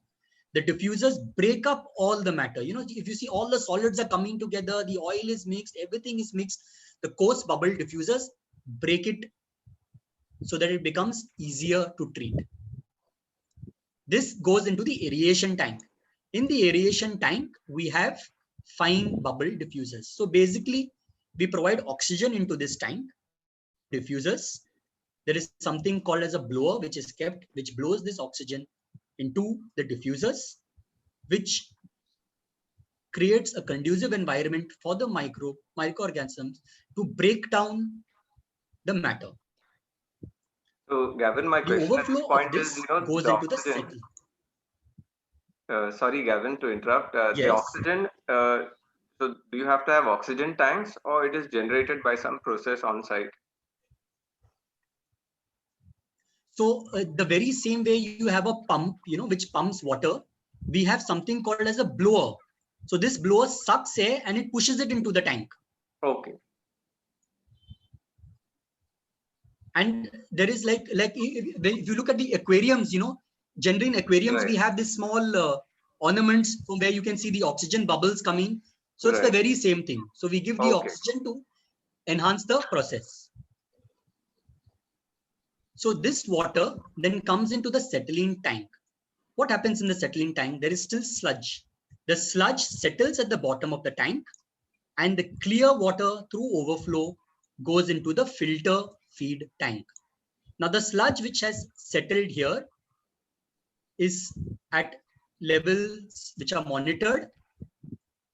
The diffusers break up all the matter. You know, if you see all the solids are coming together, the oil is mixed, everything is mixed. The coarse bubble diffusers break it so that it becomes easier to treat. This goes into the aeration tank. In the aeration tank, we have fine bubble diffusers. So basically, we provide oxygen into this tank, diffusers. There is something called as a blower, which is kept, which blows this oxygen into the diffusers, which creates a conducive environment for the microorganisms to break down the matter. So, Gavin, my The question at this overflow point of is, this you know, goes the into the oxygen. settle. Sorry, Gavin, to interrupt. The Yes. oxygen. So, do you have to have oxygen tanks, or it is generated by some process on site? So the very same way you have a pump, you know, which pumps water, we have something called as a blower. So this blower sucks air and it pushes it into the tank. Okay. And there is like if you look at the aquariums, you know, generally in aquariums, Right. we have this small ornaments from where you can see the oxygen bubbles coming. So it's the Right. very same thing. So we give the Okay. oxygen to enhance the process. So this water then comes into the settling tank. What happens in the settling tank? There is still sludge. The sludge settles at the bottom of the tank, and the clear water through overflow goes into the filter feed tank. Now the sludge which has settled here is at levels which are monitored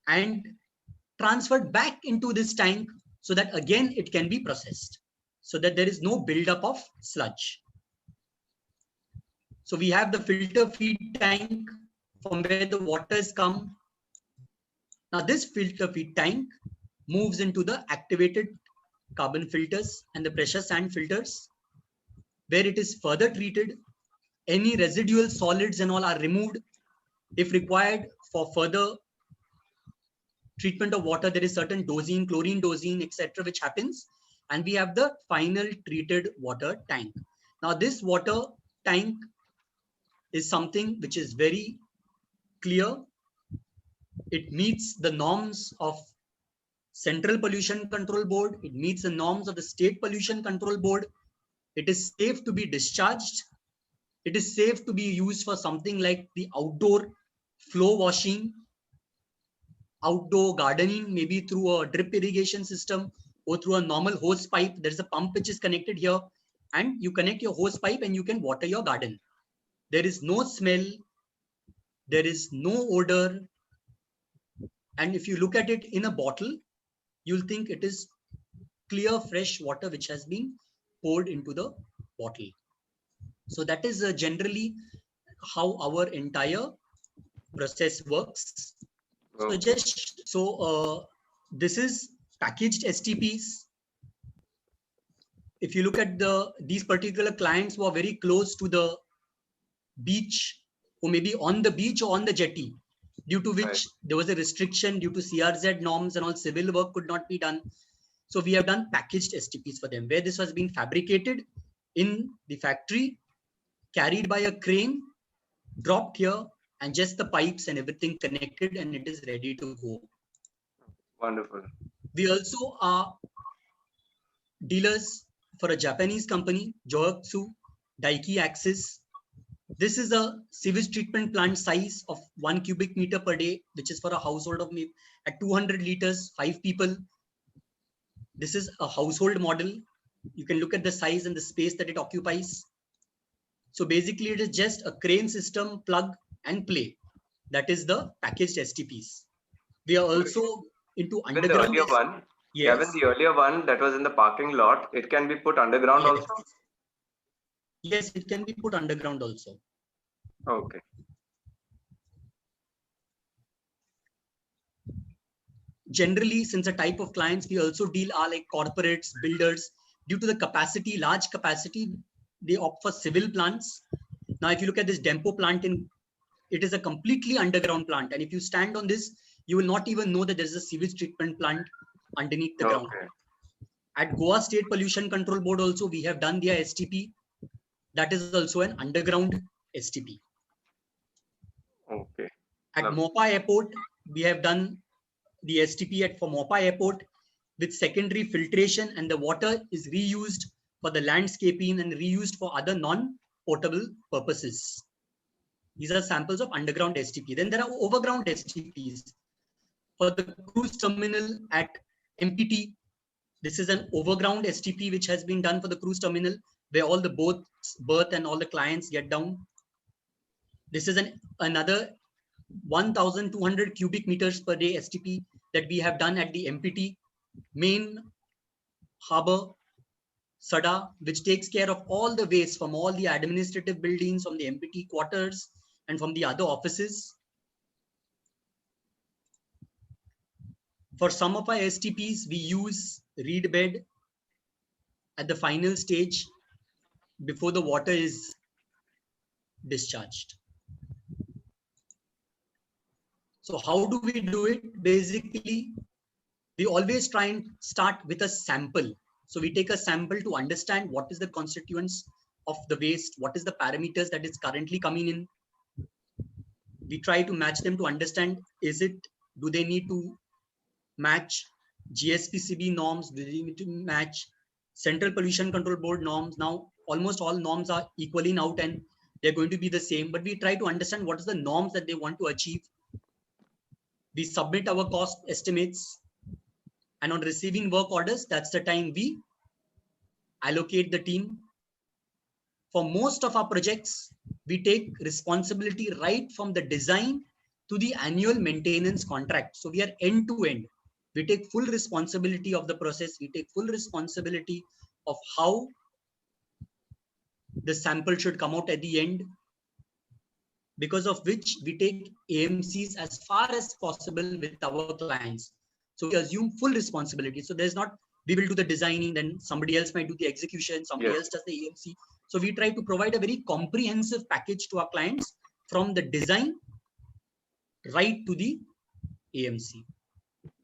and transferred back into this tank so that again it can be processed, so that there is no buildup of sludge. So we have the filter feed tank from where the waters come. Now this filter feed tank moves into the activated carbon filters and the pressure sand filters, where it is further treated. Any residual solids and all are removed. If required for further treatment of water, there is certain dosing, chlorine dosing, etc., which happens. And we have the final treated water tank. Now this water tank is something which is very clear. It meets the norms of Central Pollution Control Board. It meets the norms of the State Pollution Control Board. It is safe to be discharged. It is safe to be used for something like the outdoor flow washing, outdoor gardening, maybe through a drip irrigation system or through a normal hose pipe. There's a pump which is connected here, and you connect your hose pipe and you can water your garden. There is no smell, there is no odor. And if you look at it in a bottle, you'll think it is clear, fresh water which has been poured into the bottle. So that is generally how our entire process works. So this is packaged STPs. If you look at these particular clients who are very close to the beach, or maybe on the beach or on the jetty, due to which there was a restriction due to CRZ norms and all, civil work could not be done. So we have done packaged STPs for them, where this was being fabricated in the factory, carried by a crane, dropped here, and just the pipes and everything connected, and it is ready to go. Wonderful. We also are dealers for a Japanese company, Joetsu Daiki Axis. This is a sewage treatment plant size of 1 cubic meter per day, which is for a household of maybe at 200 liters, 5 people. This is a household model. You can look at the size and the space that it occupies. So basically it is just a crane system, plug and play. That is the packaged STPs. We are also into Even the underground. earlier one, Yes. Gavin, the earlier one that was in the parking lot, it can be put underground Yes. also? Yes, it can be put underground also. Okay. Generally, since the type of clients we also deal are like corporates, builders, due to the capacity, large capacity, they opt for civil plants. Now, if you look at this Dempo plant, it is a completely underground plant. And if you stand on this, you will not even know that there's a sewage treatment plant underneath the ground. Okay. At Goa State Pollution Control Board also, we have done their STP. That is also an underground STP. Okay. At Lovely. Mopa Airport, we have done the STP for Mopa Airport with secondary filtration, and the water is reused for the landscaping and reused for other non-potable purposes. These are samples of underground STP. Then there are overground STPs. For the cruise terminal at MPT, this is an overground STP which has been done for the cruise terminal where all the boats berth and all the clients get down. This is another 1,200 cubic meters per day STP that we have done at the MPT main harbor, Sada, which takes care of all the waste from all the administrative buildings, from the MPT quarters, and from the other offices. For some of our STPs, we use reed bed at the final stage before the water is discharged. So how do we do it? Basically, we always try and start with a sample. So we take a sample to understand what is the constituents of the waste, what is the parameters that is currently coming in. We try to match them to understand, do they need to match GSPCB norms? Do they need to match Central Pollution Control Board norms? Now, almost all norms are equaling out and they're going to be the same, but we try to understand what is the norms that they want to achieve. We submit our cost estimates, and on receiving work orders, that's the time we allocate the team. For most of our projects, we take responsibility right from the design to the annual maintenance contract. So we are end to end. We take full responsibility of the process. We take full responsibility of how the sample should come out at the end, because of which we take AMCs as far as possible with our clients. So we assume full responsibility. So there's not, we will do the designing, then somebody else might do the execution, somebody else does the AMC. So we try to provide a very comprehensive package to our clients from the design right to the AMC.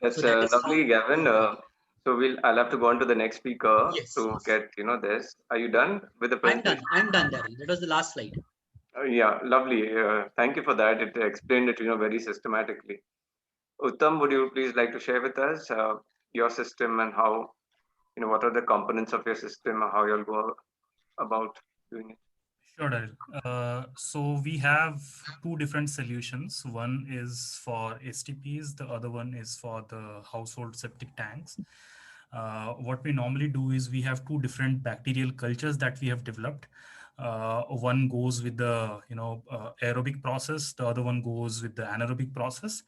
That's So that is lovely, Gavin. So I'll have to go on to the next speaker Yes, to yes. get this. Are you done with the presentation? I'm done, Daryl. That was the last slide. Yeah, lovely. Thank you for that. It explained it, very systematically. Uttam, would you please like to share with us your system and how, what are the components of your system and how you'll go about doing it? Sure, Daryl. So we have two different solutions. One is for STPs, the other one is for the household septic tanks. What we normally do is we have two different bacterial cultures that we have developed. One goes with the aerobic process, the other one goes with the anaerobic process.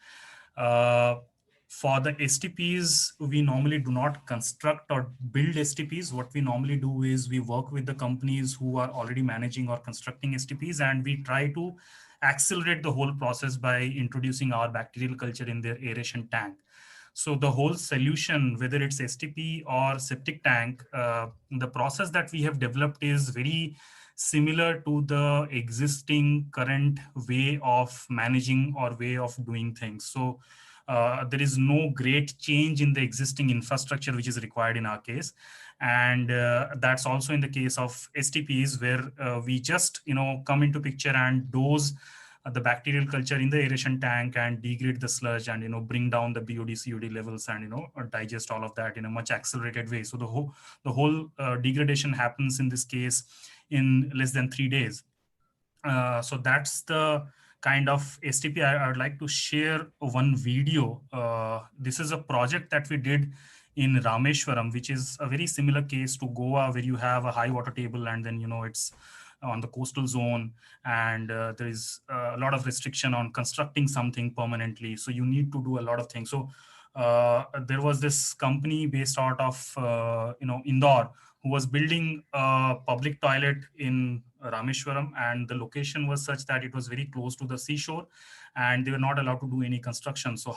For the STPs, we normally do not construct or build STPs. What we normally do is we work with the companies who are already managing or constructing STPs, and we try to accelerate the whole process by introducing our bacterial culture in their aeration tank. So the whole solution, whether it's STP or septic tank, the process that we have developed is very similar to the existing current way of managing or way of doing things. So there is no great change in the existing infrastructure which is required in our case. And that's also in the case of STPs, where we just come into picture and dose the bacterial culture in the aeration tank and degrade the sludge and bring down the BOD COD levels and digest all of that in a much accelerated way. So the whole degradation happens in this case in less than 3 days. So that's the kind of STP. I would like to share one video. This is a project that we did in Rameshwaram, which is a very similar case to Goa, where you have a high water table and then, it's on the coastal zone, and there is a lot of restriction on constructing something permanently. So you need to do a lot of things. So there was this company based out of, Indore, who was building a public toilet in Rameshwaram, and the location was such that it was very close to the seashore, and they were not allowed to do any construction. So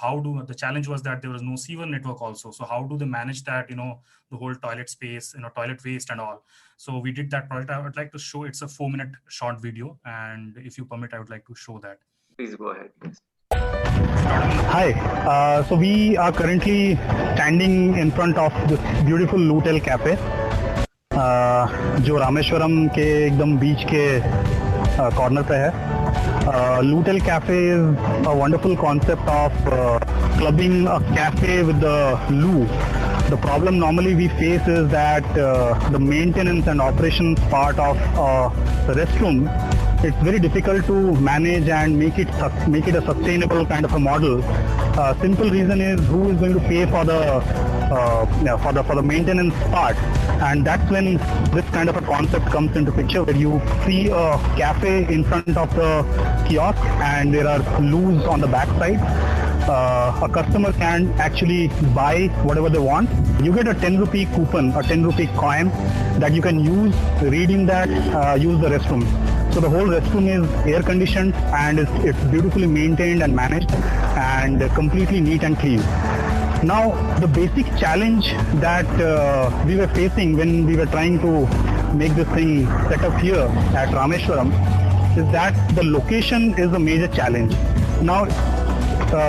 the challenge was that there was no sewer network also. So how do they manage that, the whole toilet space, toilet waste and all. So we did that project. I would like to show, it's a 4-minute short video, and if you permit, I would like to show that. Please go ahead. Hi, so we are currently standing in front of this beautiful Lootel Cafe, जो रामेश्वरम के एकदम बीच के corner पे है. Lootel Cafe is a wonderful concept of clubbing a cafe with the loo. The problem normally we face is that the maintenance and operations part of the restroom, it's very difficult to manage and make it a sustainable kind of a model. Simple reason is who is going to pay for the maintenance part, and that's when this kind of a concept comes into picture, where you see a cafe in front of the kiosk and there are loos on the back side. A customer can actually buy whatever they want. You get a 10 rupee coupon, a 10 rupee coin that you can use, redeem that, use the restroom. So the whole restroom is air conditioned and it's beautifully maintained and managed and completely neat and clean. Now, the basic challenge that we were facing when we were trying to make this thing set up here at Rameshwaram is that the location is a major challenge. Now,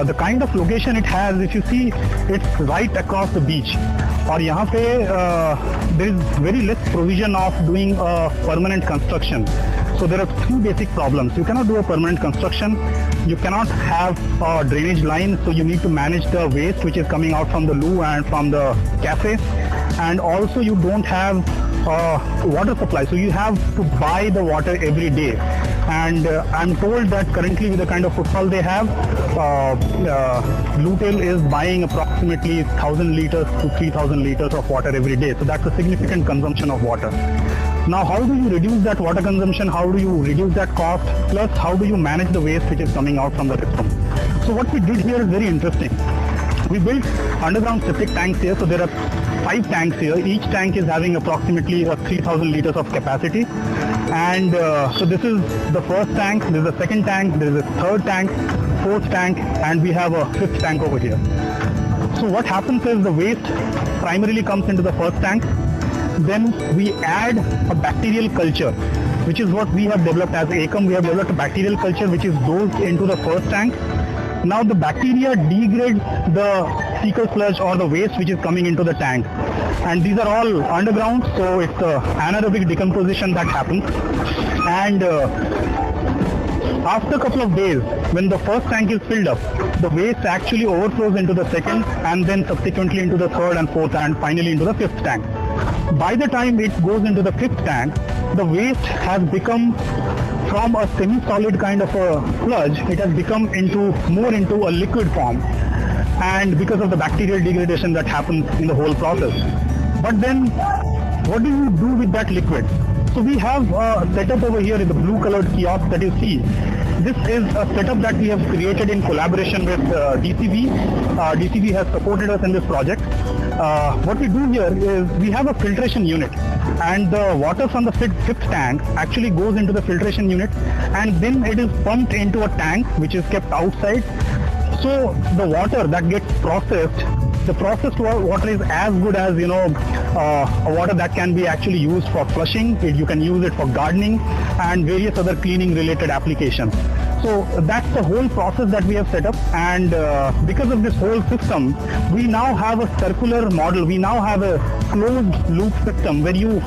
the kind of location it has, if you see, it's right across the beach. और यहाँ पे there is very less provision of doing a permanent construction. So there are two basic problems. You cannot do a permanent construction. You cannot have a drainage line, so you need to manage the waste which is coming out from the loo and from the cafe. And also you don't have water supply, so you have to buy the water every day. And I'm told that currently with the kind of footfall they have, Lootel is buying approximately 1,000 liters to 3,000 liters of water every day. So that's a significant consumption of water. Now, how do you reduce that water consumption? How do you reduce that cost? Plus, how do you manage the waste which is coming out from the restroom? So what we did here is very interesting. We built underground septic tanks here. So there are 5 tanks here. Each tank is having approximately 3,000 liters of capacity. And so this is the first tank, this is the second tank, there is a third tank, fourth tank, and we have a 5th tank over here. So what happens is the waste primarily comes into the first tank. Then we add a bacterial culture, which is what we have developed as ACOM. We have developed a bacterial culture which is dosed into the first tank. Now the bacteria degrade the fecal sludge or the waste which is coming into the tank. And these are all underground, so it's anaerobic decomposition that happens. And after a couple of days, when the first tank is filled up, the waste actually overflows into the second and then subsequently into the third and fourth and finally into the 5th tank. By the time it goes into the 5th tank, the waste has become from a semi-solid kind of a sludge, it has become more into a liquid form, and because of the bacterial degradation that happens in the whole process. But then, what do you do with that liquid? So we have a setup over here in the blue colored kiosk that you see. This is a setup that we have created in collaboration with DCV. DCV has supported us in this project. What we do here is we have a filtration unit, and the water from the 5th tank actually goes into the filtration unit, and then it is pumped into a tank which is kept outside. So the water that gets processed, the processed water is as good as a water that can be actually used for flushing. You can use it for gardening and various other cleaning related applications. So that's the whole process that we have set up, and because of this whole system, we now have a circular model. We now have a closed loop system where you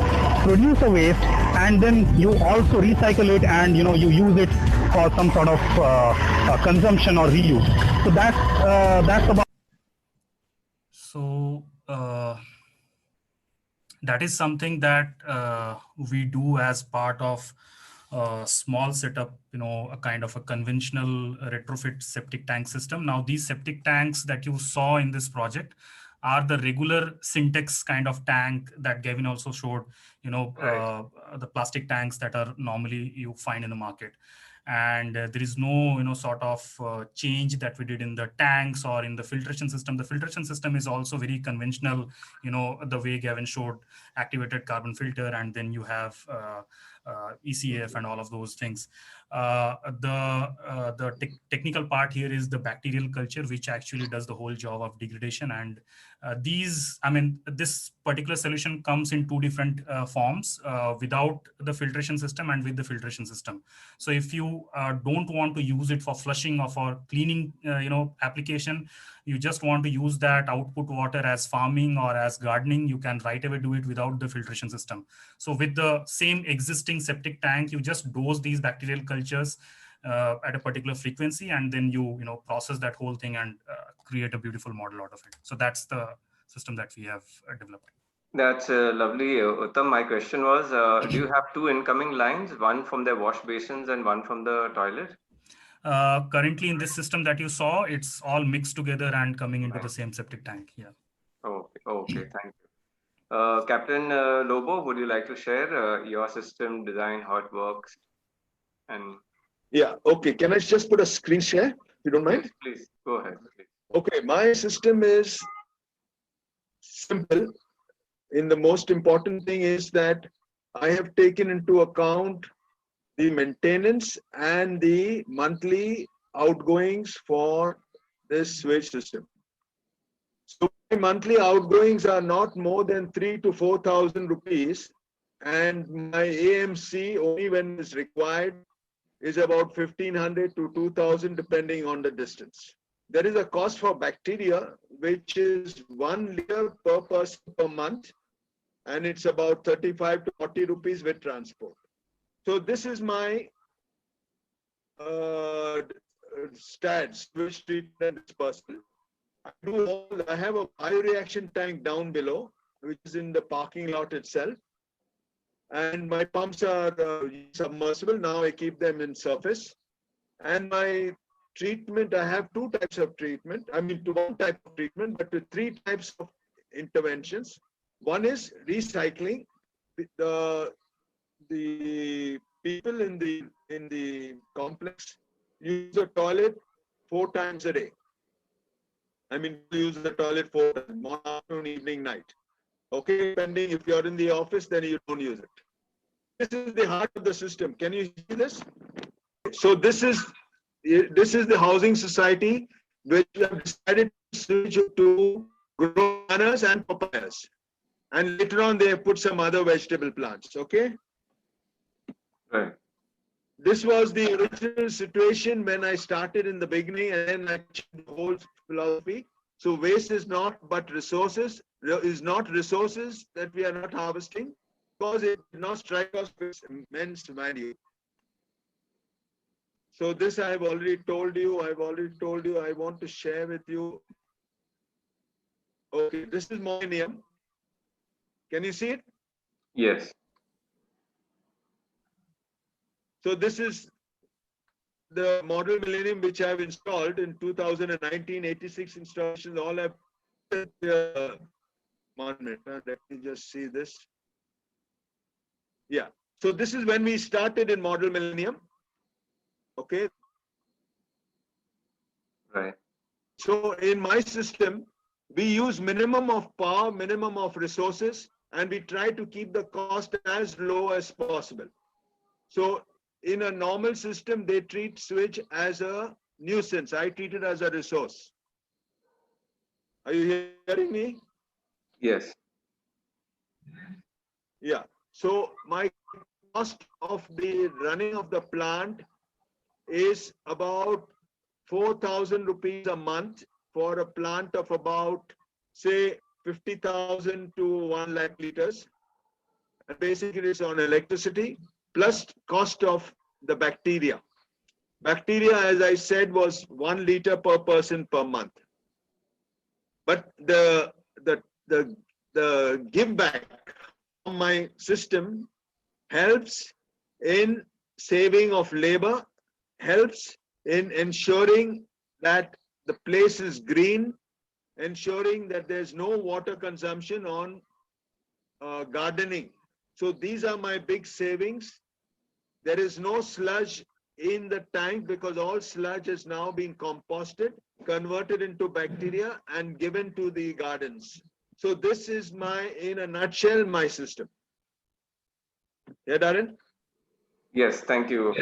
produce a waste and then you also recycle it, and you use it for some sort of consumption or reuse. So that's about. So that is something that we do as part of a small setup, a kind of a conventional retrofit septic tank system. Now, these septic tanks that you saw in this project, are the regular Syntex kind of tank that Gavin also showed, Right. the plastic tanks that are normally you find in the market. And there is no, sort of change that we did in the tanks or in the filtration system. The filtration system is also very conventional, the way Gavin showed, activated carbon filter, and then you have ECF and all of those things. The technical part here is the bacterial culture, which actually does the whole job of degradation. And this particular solution comes in two different forms, without the filtration system and with the filtration system. So if you don't want to use it for flushing or for cleaning, application, you just want to use that output water as farming or as gardening, you can right away do it without the filtration system. So with the same existing septic tank, you just dose these bacterial cultures at a particular frequency, and then you process that whole thing and create a beautiful model out of it. So that's the system that we have developed. That's lovely, Uttam. My question was, do you have two incoming lines, one from the wash basins and one from the toilet? Currently in this system that you saw, it's all mixed together and coming into the same septic tank. Yeah. Okay, thank you. Captain Lobo, would you like to share your system design, how it works? And Yeah, okay. Can I just put a screen share, if you don't mind? please go ahead. Please. Okay, my system is simple. And the most important thing is that I have taken into account the maintenance and the monthly outgoings for this sewage system. So my monthly outgoings are not more than 3,000 to 4,000 rupees, and my AMC only when is required is about 1,500 to 2,000 depending on the distance. There is a cost for bacteria, which is 1 liter per person per month, and it's about 35 to 40 rupees with transport. So this is my stats, which treatment dispersal. I have a bioreaction tank down below, which is in the parking lot itself. And my pumps are submersible. Now I keep them in surface. And my treatment, I have two types of treatment. I mean, to one type of treatment, but to three types of interventions. One is recycling. The people in the complex use the toilet 4 times a day. I mean, use the toilet 4 times, morning, afternoon, evening, night. Okay, depending if you're in the office, then you don't use it. This is the heart of the system. Can you see this? So this is the housing society which we have decided to switch to grow bananas and papayas. And later on, they have put some other vegetable plants. Okay. Right. This was the original situation when I started in the beginning, and then I changed the whole philosophy. So waste is not but resources, that we are not harvesting, because it did not strike us with immense value. So this I have already told you. I want to share with you. Okay, this is Millennium. Can you see it? Yes. So this is the model Millennium which I have installed in 2019, 86 installations. All have 1 minute. Let me just see this. Yeah. So this is when we started in model Millennium. Okay. Right. So in my system, we use minimum of power, minimum of resources, and we try to keep the cost as low as possible. So in a normal system, they treat sewage as a nuisance. I treat it as a resource. Are you hearing me? Yes. Yeah. So my cost of the running of the plant is about 4,000 rupees a month for a plant of about, say, 50,000 to 1 lakh liters. And basically it's on electricity plus cost of the bacteria. Bacteria, as I said, was 1 liter per person per month. But the give back from my system helps in saving of labor, helps in ensuring that the place is green, ensuring that there's no water consumption on gardening. So these are my big savings. There is no sludge in the tank because all sludge is now being composted, converted into bacteria and given to the gardens. So this is in a nutshell, my system. Yeah, Darren? Yes, thank you,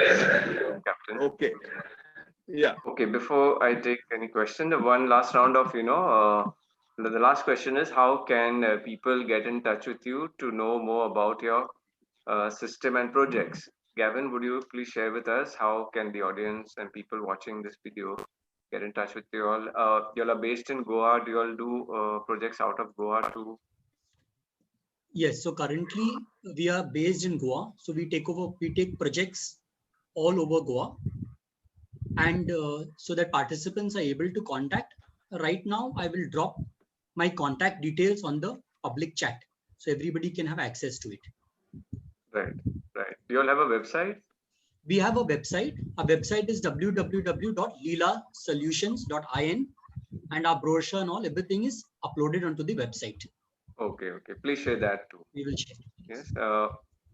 Captain. Okay. Yeah. Okay, before I take any question, the one last round of, the last question is how can people get in touch with you to know more about your system and projects? Gavin, would you please share with us how can the audience and people watching this video get in touch with you all? You all are based in Goa. Do you all do projects out of Goa too? Yes, so currently we are based in Goa. So we take projects all over Goa. And so that participants are able to contact. Right now, I will drop my contact details on the public chat. So everybody can have access to it. Right. Do you all have a website? We have a website. Our website is www.leelasolutions.in, and our brochure and all, everything is uploaded onto the website. Okay. Please share that too. We will share. Yes.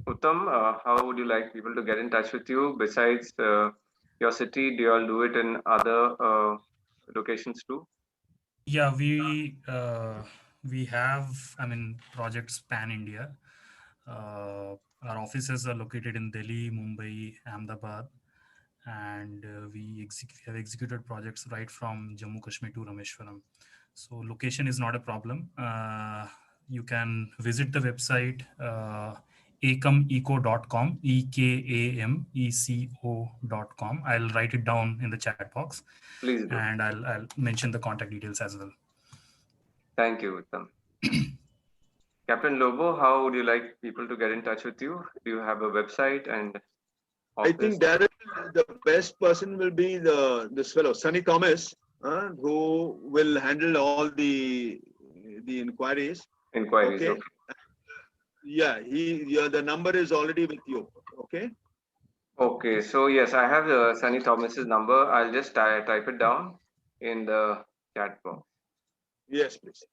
Uttam, how would you like people to get in touch with you besides your city? Do you all do it in other locations too? Yeah, we have, projects pan India. Our offices are located in Delhi, Mumbai, Ahmedabad, and we have executed projects right from Jammu Kashmir to Rameshwaram. So location is not a problem. You can visit the website ekameco.com, ekameco.com. I'll write it down in the chat box. Please do. And I'll mention the contact details as well. Thank you, Uttam. Captain Lobo, how would you like people to get in touch with you? Do you have a website and office? I think Darren, the best person will be this fellow, Sunny Thomas, who will handle all the inquiries. Okay. Yeah, the number is already with you. Okay. Okay, so yes, I have Sunny Thomas's number. I'll just type it down in the chat box. Yes, please.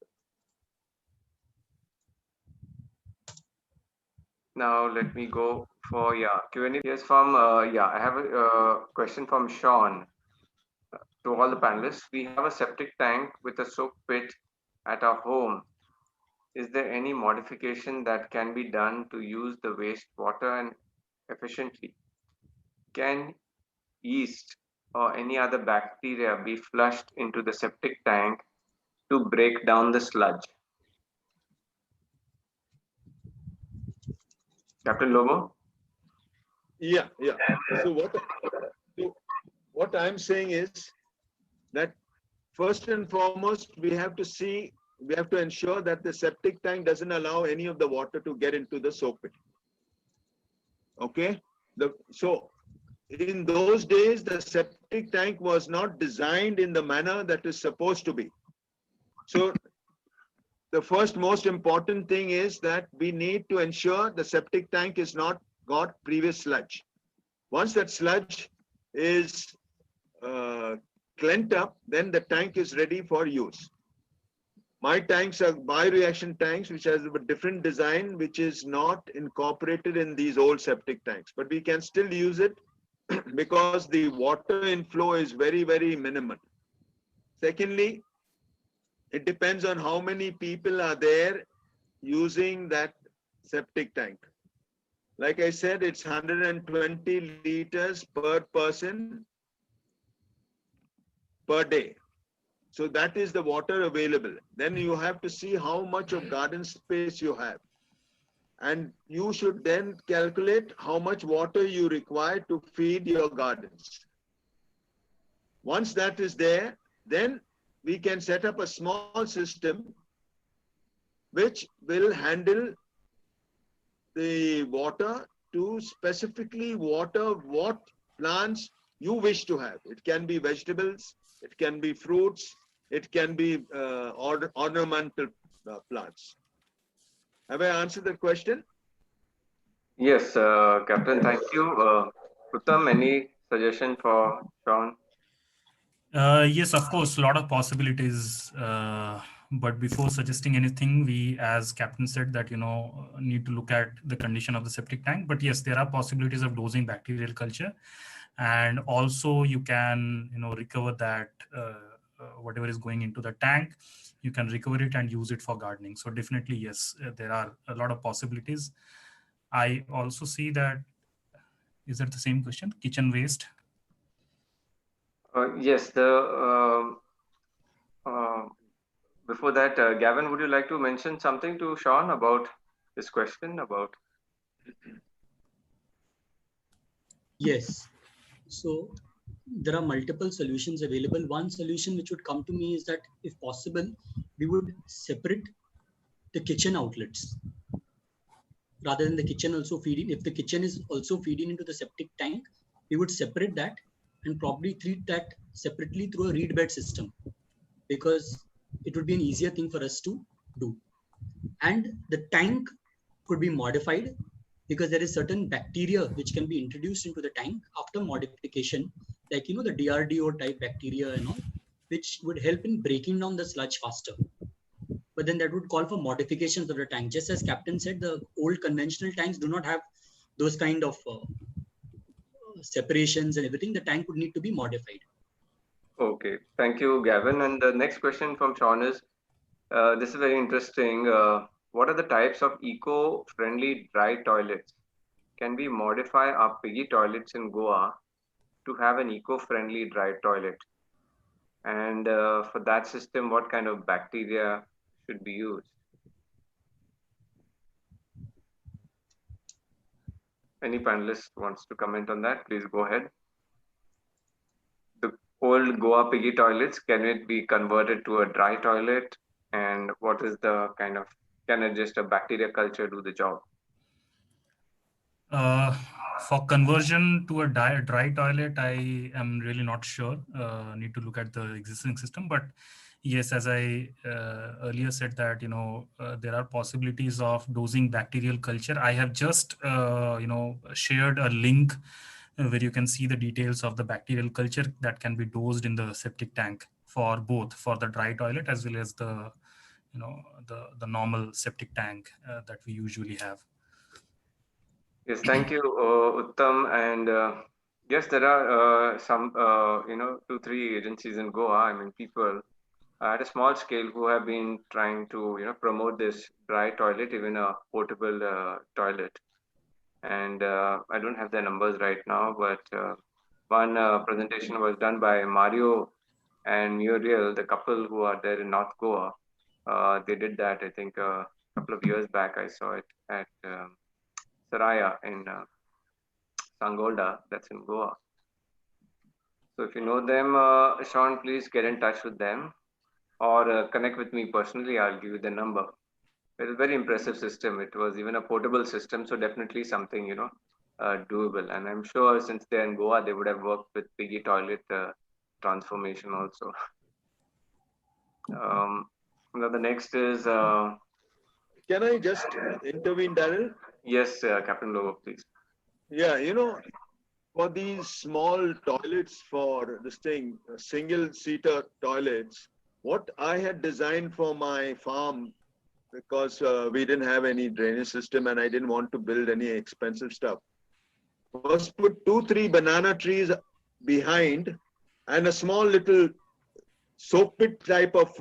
Now let me go for Q&A. Yes, from I have a question from Sean to all the panelists. We have a septic tank with a soak pit at our home. Is there any modification that can be done to use the wastewater and efficiently? Can yeast or any other bacteria be flushed into the septic tank to break down the sludge? Captain Lobo? Yeah. So what I'm saying is that first and foremost, we have to ensure that the septic tank doesn't allow any of the water to get into the soak pit. Okay. So in those days, the septic tank was not designed in the manner that is supposed to be. So the first most important thing is that we need to ensure the septic tank is not got previous sludge. Once that sludge is cleaned up, then the tank is ready for use. My tanks are bioreaction tanks, which has a different design, which is not incorporated in these old septic tanks, but we can still use it because the water inflow is very, very minimal. Secondly, it depends on how many people are there using that septic tank. Like I said, it's 120 liters per person per day. So that is the water available. Then you have to see how much of garden space you have. And you should then calculate how much water you require to feed your gardens. Once that is there, then we can set up a small system which will handle the water to specifically water what plants you wish to have. It can be vegetables, it can be fruits, it can be ornamental plants. Have I answered the question? Yes, Captain, thank you. Uttam, any suggestion for Sean? Yes, of course, a lot of possibilities. But before suggesting anything, we, as Captain said, that need to look at the condition of the septic tank. But yes, there are possibilities of dosing bacterial culture, and also you can recover that whatever is going into the tank, you can recover it and use it for gardening. So definitely, yes, there are a lot of possibilities. I also see that. Is that the same question? Kitchen waste. Yes, before that, Gavin, would you like to mention something to Sean about this question about? Yes. So there are multiple solutions available. One solution which would come to me is that if possible, we would separate the kitchen outlets rather than the kitchen also feeding. If the kitchen is also feeding into the septic tank, we would separate that and probably treat that separately through a reed bed system, because it would be an easier thing for us to do. And the tank could be modified, because there is certain bacteria which can be introduced into the tank after modification, like the DRDO type bacteria and all, which would help in breaking down the sludge faster. But then that would call for modifications of the tank. Just as Captain said, the old conventional tanks do not have those kind of separations and everything. The tank would need to be modified. Okay, thank you, Gavin. And the next question from Sean is, this is very interesting. What are the types of eco-friendly dry toilets? Can we modify our piggy toilets in Goa to have an eco-friendly dry toilet? And for that system, what kind of bacteria should be used? Any panelist wants to comment on that? Please go ahead. The old Goa piggy toilets, can it be converted to a dry toilet? And what is the kind of, can it just a bacteria culture do the job? For conversion to a dry toilet, I am really not sure. Need to look at the existing system. But yes, as I earlier said that, there are possibilities of dosing bacterial culture. I have just, shared a link where you can see the details of the bacterial culture that can be dosed in the septic tank for both, for the dry toilet as well as the, the normal septic tank that we usually have. Yes, thank you, Uttam. And yes, there are some, 2, 3 agencies in Goa. I mean, people at a small scale who have been trying to, promote this dry toilet, even a portable toilet. And I don't have the numbers right now, but one presentation was done by Mario and Muriel, the couple who are there in North Goa. They did that, I think, a couple of years back. I saw it at Saraya in Sangolda, that's in Goa. So if you know them, Sean, please get in touch with them or connect with me personally. I'll give you the number. It's a very impressive system. It was even a portable system, so definitely something doable. And I'm sure since they're in Goa, they would have worked with piggy toilet transformation also. Now the next is. Can I just intervene, Daryl? Yes, Captain Lobo, please. Yeah, for these small toilets for this thing, single-seater toilets, what I had designed for my farm, because we didn't have any drainage system and I didn't want to build any expensive stuff, was put 2, 3 banana trees behind and a small little soak pit type of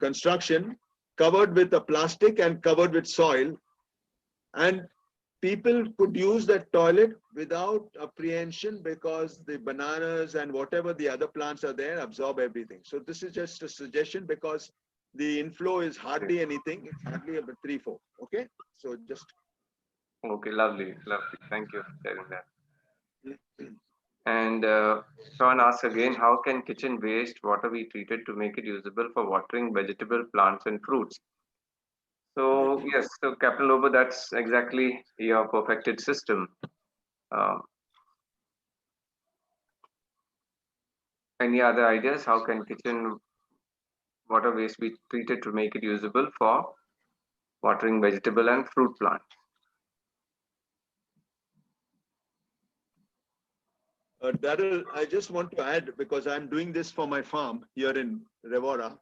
construction covered with a plastic and covered with soil. And people could use that toilet without apprehension, because the bananas and whatever the other plants are there absorb everything. So this is just a suggestion, because the inflow is hardly anything. It's hardly about 3-4. Okay. So just. Okay, lovely. Thank you for sharing that. And Sean asks again, how can kitchen waste water be treated to make it usable for watering vegetable plants and fruits? So yes, so Captain Lobo, that's exactly your perfected system. Any other ideas? How can kitchen water waste be treated to make it usable for watering vegetable and fruit plants? Daryl, I just want to add, because I'm doing this for my farm here in Revora.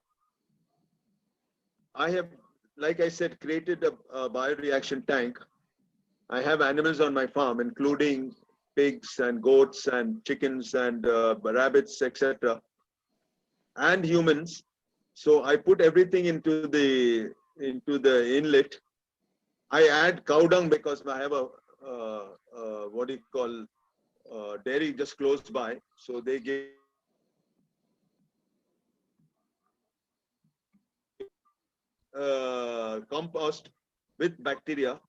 I have, like I said, created a bioreaction tank. I have animals on my farm, including pigs and goats and chickens and rabbits, etc., and humans. So I put everything into the inlet. I add cow dung because I have a what do you call dairy just close by, so they give compost with bacteria,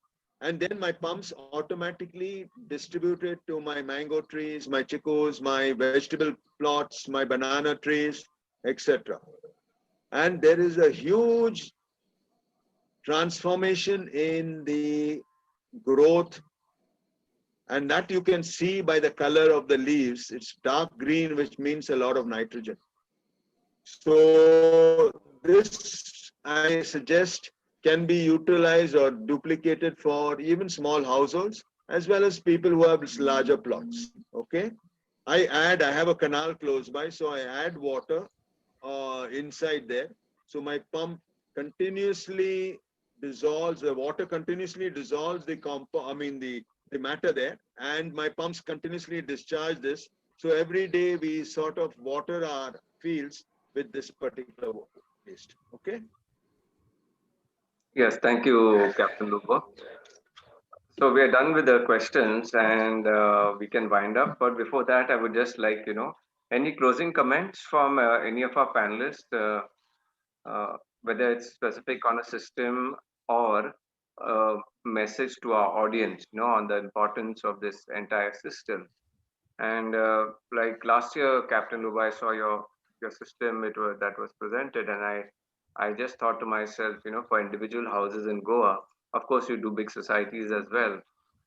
and then my pumps automatically distribute it to my mango trees, my chicos, my vegetable plots, my banana trees, etc. And there is a huge transformation in the growth, and that you can see by the color of the leaves. It's dark green, which means a lot of nitrogen. So this, I suggest, can be utilized or duplicated for even small households as well as people who have larger plots. Okay, I have a canal close by, so I add water inside there. So my pump continuously dissolves the water, continuously dissolves the the matter there, and my pumps continuously discharge this. So every day we sort of water our fields with this particular waste. Okay. Yes, thank you, Captain Lupo. So we are done with the questions, and we can wind up. But before that, I would just like, any closing comments from any of our panelists, whether it's specific on a system or a message to our audience, on the importance of this entire system. And like last year, Captain Luba, I saw your system that was presented, and I just thought to myself, for individual houses in Goa, of course you do big societies as well,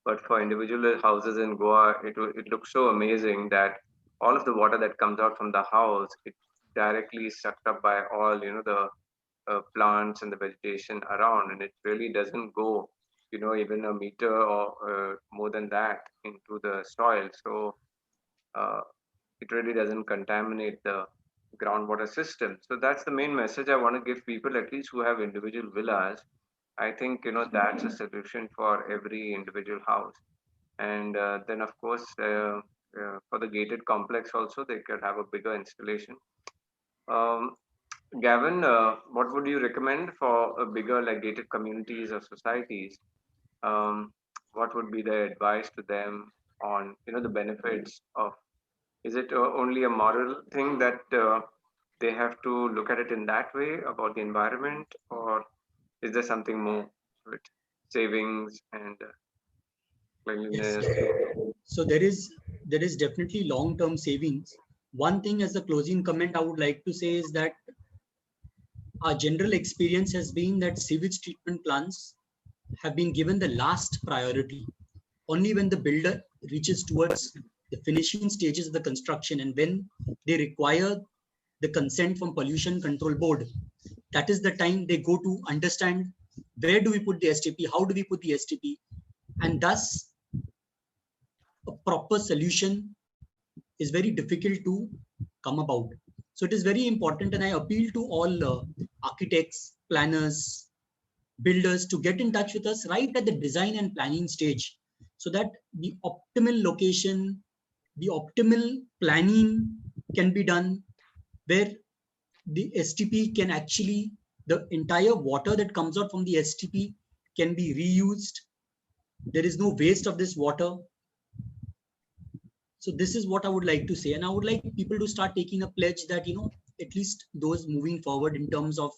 but for individual houses in Goa, it looks so amazing that all of the water that comes out from the house, it directly is sucked up by all the plants and the vegetation around, and it really doesn't go even a meter or more than that into the soil. So uh, it really doesn't contaminate the groundwater system. So that's the main message I want to give people, at least who have individual villas. I think that's a solution for every individual house. And then of course for the gated complex also, they could have a bigger installation. um, Gavin, what would you recommend for a bigger, like, gated communities or societies? um, what would be the advice to them on the benefits of, is it only a moral thing that they have to look at it in that way about the environment, or is there something more to it? Savings and Yes. cleanliness. So there is definitely long-term savings. One thing as a closing comment I would like to say is that our general experience has been that sewage treatment plants have been given the last priority. Only when the builder reaches towards the finishing stages of the construction, and when they require the consent from Pollution Control Board, that is the time they go to understand where do we put the STP, how do we put the STP, and thus a proper solution is very difficult to come about. So it is very important, and I appeal to all architects, planners, builders to get in touch with us right at the design and planning stage, so that the optimal location, the optimal planning can be done, where the STP can actually, the entire water that comes out from the STP can be reused. There is no waste of this water. So this is what I would like to say, and I would like people to start taking a pledge that at least those moving forward in terms of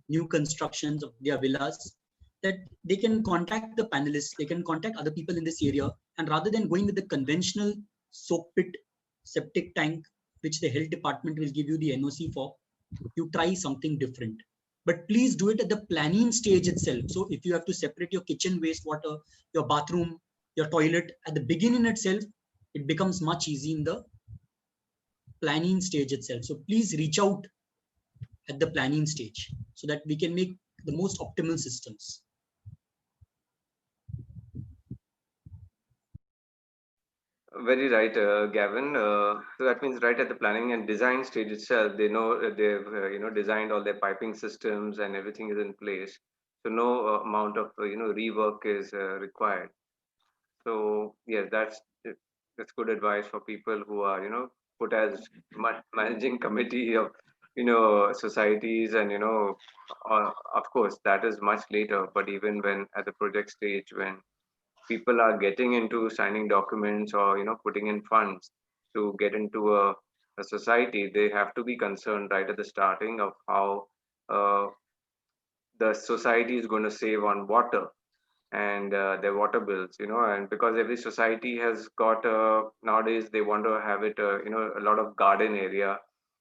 new constructions of their villas, that they can contact the panelists, they can contact other people in this area, and rather than going with the conventional soak pit septic tank, which the health department will give you the NOC for, you try something different. But please do it at the planning stage itself. So if you have to separate your kitchen wastewater, your bathroom, your toilet at the beginning itself, it becomes much easy in the planning stage itself. So please reach out at the planning stage so that we can make the most optimal systems. Very right, Gavin. So that means right at the planning and design stage itself, they know they've designed all their piping systems and everything is in place. So no amount of rework is required. So yes, that's good advice for people who are put as managing committee of societies, and of course that is much later. But even when at the project stage, when people are getting into signing documents or putting in funds to get into a society, they have to be concerned right at the starting of how uh, the society is going to save on water and their water bills, and because every society has got nowadays they want to have it a lot of garden area,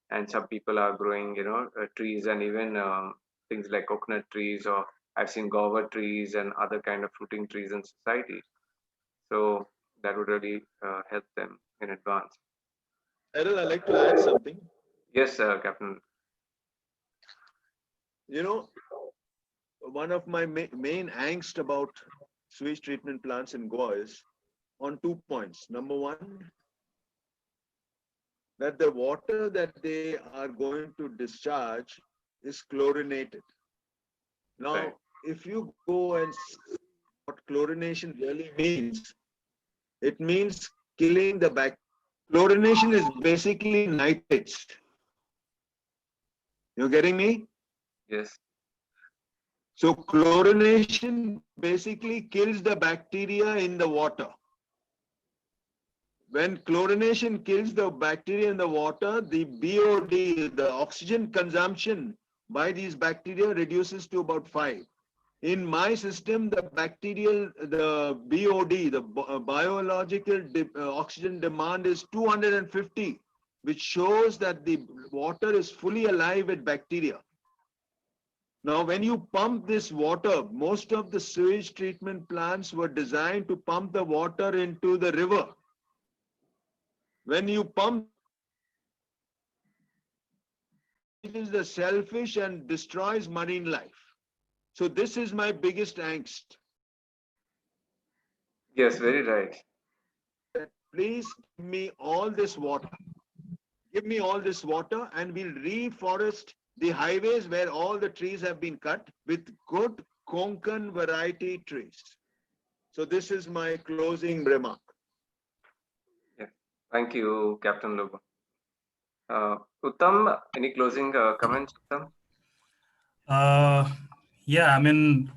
and some people are growing trees, and even things like coconut trees, or I've seen guava trees and other kind of fruiting trees in society. So that would really help them in advance. Errol, I'd like to add something. Yes, Captain. You know, one of my main angst about sewage treatment plants in Goa is on 2 points. Number one, that the water that they are going to discharge is chlorinated. Now, Right. if you go and see what chlorination really means, it means killing the bacteria. Chlorination is basically nitrates. You're getting me? Yes. So chlorination basically kills the bacteria in the water. When chlorination kills the bacteria in the water, the BOD, the oxygen consumption by these bacteria reduces to about 5. In my system, the bacterial, the BOD, the biological oxygen demand is 250, which shows that the water is fully alive with bacteria. Now, when you pump this water, most of the sewage treatment plants were designed to pump the water into the river. When you pump, it is the selfish and destroys marine life. So this is my biggest angst. Yes, very right. Please give me all this water. Give me all this water and we'll reforest the highways where all the trees have been cut with good Konkan variety trees. So this is my closing remark. Thank you, Captain Lobo. Uttam, any closing comments, Uttam? Yeah, I mean,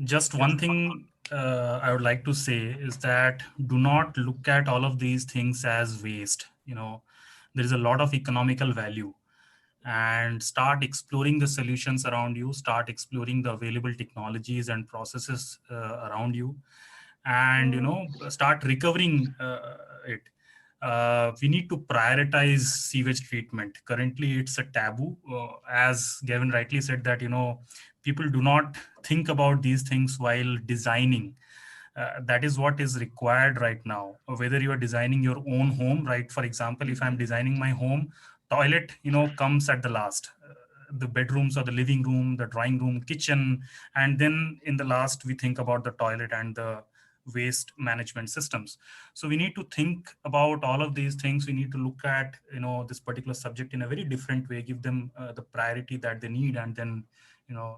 just one thing I would like to say is that do not look at all of these things as waste. There is a lot of economical value, and start exploring the solutions around you, start exploring the available technologies and processes around you, and start recovering it. We need to prioritize sewage treatment. Currently it's a taboo, as Gavin rightly said, that people do not think about these things while designing. That is what is required right now. Whether you are designing your own home, right? For example, if I'm designing my home, toilet comes at the last. The bedrooms or the living room, the drawing room, kitchen, and then in the last we think about the toilet and the waste management systems. So we need to think about all of these things. We need to look at this particular subject in a very different way, give them the priority that they need, and then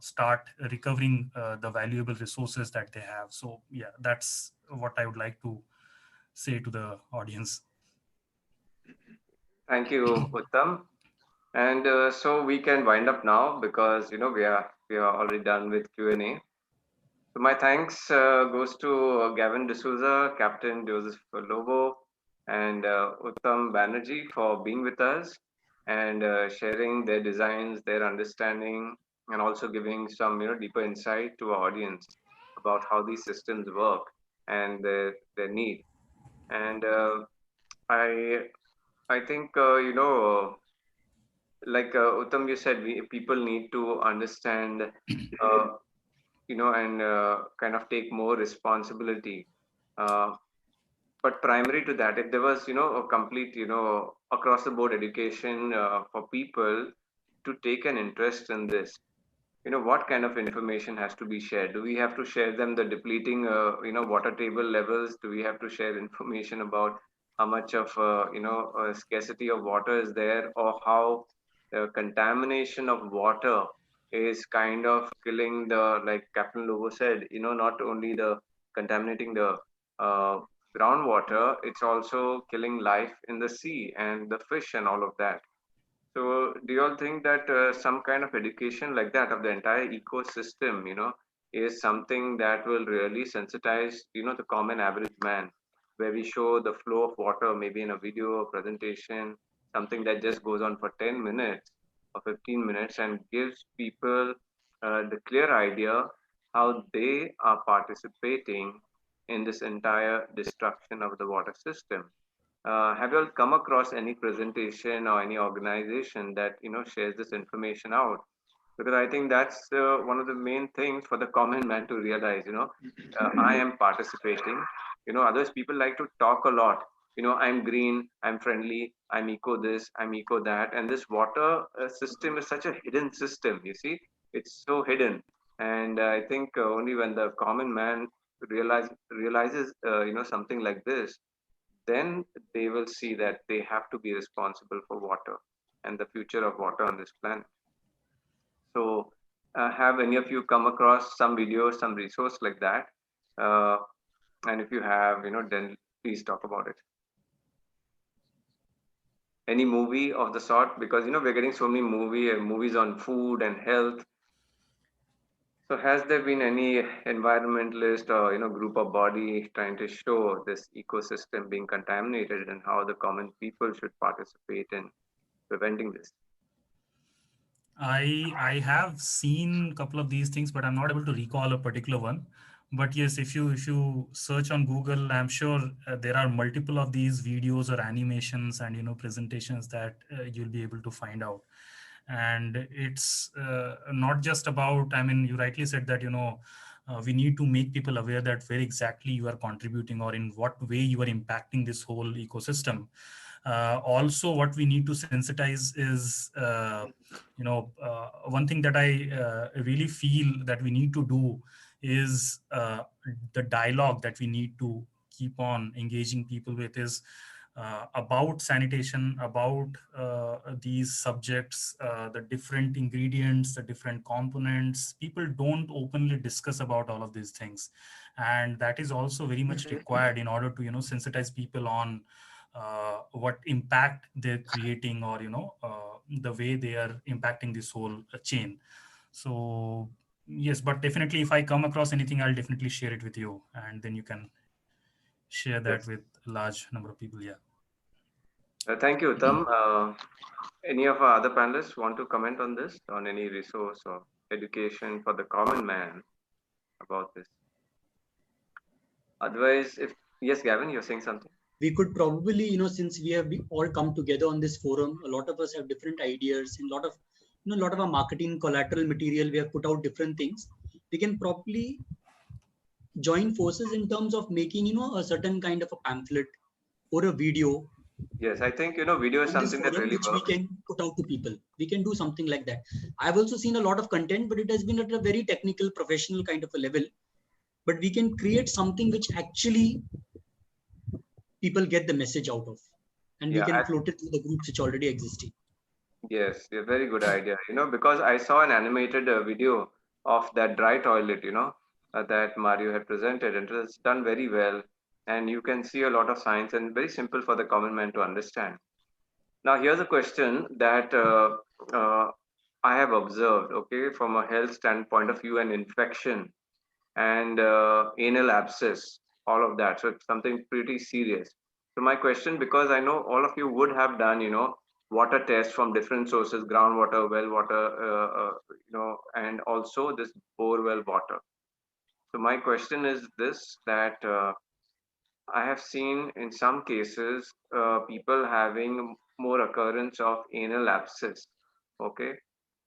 start recovering the valuable resources that they have. So yeah, that's what I would like to say to the audience. Thank you, Uttam. And so we can wind up now, because we are already done with Q&A. So my thanks goes to Gavin D'Souza, Captain Joseph Lobo, and Uttam Banerjee for being with us and sharing their designs, their understanding, and also giving some deeper insight to our audience about how these systems work and their need. And I I think like Uttam, you said, people need to understand, and kind of take more responsibility. Uh, but primary to that, if there was, a complete, across the board education for people to take an interest in this, what kind of information has to be shared? Do we have to share them the depleting, water table levels? Do we have to share information about how much of, scarcity of water is there, or how the contamination of water is kind of killing the, like Captain Lobo said, not only the contaminating the uh, groundwater, it's also killing life in the sea and the fish and all of that. So, do you all think that some kind of education like that of the entire ecosystem, is something that will really sensitize, the common average man, where we show the flow of water, maybe in a video or presentation, something that just goes on for 10 minutes or 15 minutes and gives people the clear idea how they are participating in this entire destruction of the water system. Have you all come across any presentation or any organization that shares this information out? Because I think that's one of the main things for the common man to realize. I am participating. Others people like to talk a lot. I'm green, I'm friendly, I'm eco this, I'm eco that, and this water system is such a hidden system. You see, it's so hidden, and I think only when the common man realizes something like this, then they will see that they have to be responsible for water and the future of water on this planet. So, have any of you come across some video, some resource like that? Uh, and if you have, then please talk about it. Any movie of the sort? Because we're getting so many movies on food and health. So, has there been any environmentalist or group of body trying to show this ecosystem being contaminated and how the common people should participate in preventing this? I have seen a couple of these things, but I'm not able to recall a particular one. But yes, if you search on Google, I'm sure there are multiple of these videos or animations and presentations that you'll be able to find out. And it's not just about, I mean, you rightly said that we need to make people aware that where exactly you are contributing or in what way you are impacting this whole ecosystem. Also, what we need to sensitize is one thing that I really feel that we need to do is the dialogue that we need to keep on engaging people with is about sanitation, about these subjects, the different ingredients, the different components. People don't openly discuss about all of these things, and that is also very much required in order to sensitize people on what impact they're creating, or the way they are impacting this whole chain. So yes, but definitely if I come across anything, I'll definitely share it with you, and then you can share that Yes. with a large number of people. Yeah. Thank you, Uttam. Any of our other panelists want to comment on this, on any resource or education for the common man about this? Otherwise, if yes, Gavin, you're saying something. We could probably, since we have all come together on this forum, a lot of us have different ideas and a lot of our marketing collateral material, we have put out different things. We can probably join forces in terms of making, a certain kind of a pamphlet or a video Yes, I think video is on this something that forum, really which we works. can put out to people. We can do something like that. I've also seen a lot of content, but it has been at a very technical, professional kind of a level. But we can create something which actually people get the message out of, and we Yeah, can float it through the groups which already existing. yes, a very good idea. Because I saw an animated video of that dry toilet, that Mario had presented, and it was done very well. And you can see a lot of science and very simple for the common man to understand. Now, here's a question that uh, I have observed, okay, from a health standpoint of view, an infection and anal abscess, all of that. So it's something pretty serious. So my question, because I know all of you would have done, water tests from different sources, groundwater, well water, and also this bore well water. So my question is this, that I have seen in some cases people having more occurrence of anal abscess. Okay,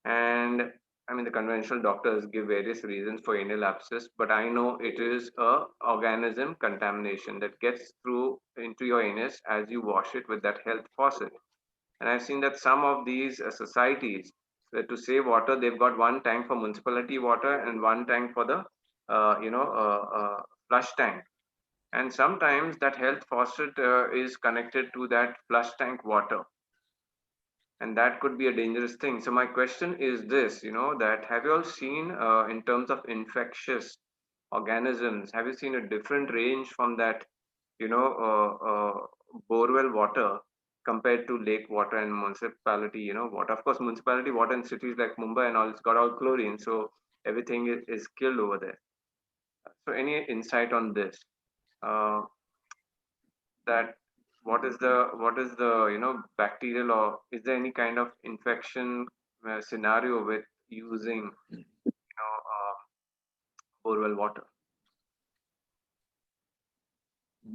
and I mean the conventional doctors give various reasons for anal abscess, but I know it is a organism contamination that gets through into your anus as you wash it with that health faucet. And I've seen that some of these societies to save water, they've got one tank for municipality water and one tank for the flush tank. And sometimes that health faucet is connected to that flush tank water, and that could be a dangerous thing. So my question is this, that have you all seen in terms of infectious organisms, have you seen a different range from that, borewell water compared to lake water and municipality, water? Of course, municipality water in cities like Mumbai and all, it's got all chlorine, so everything is killed over there. So any insight on this? That what is the bacterial, or is there any kind of infection scenario with using borewell water?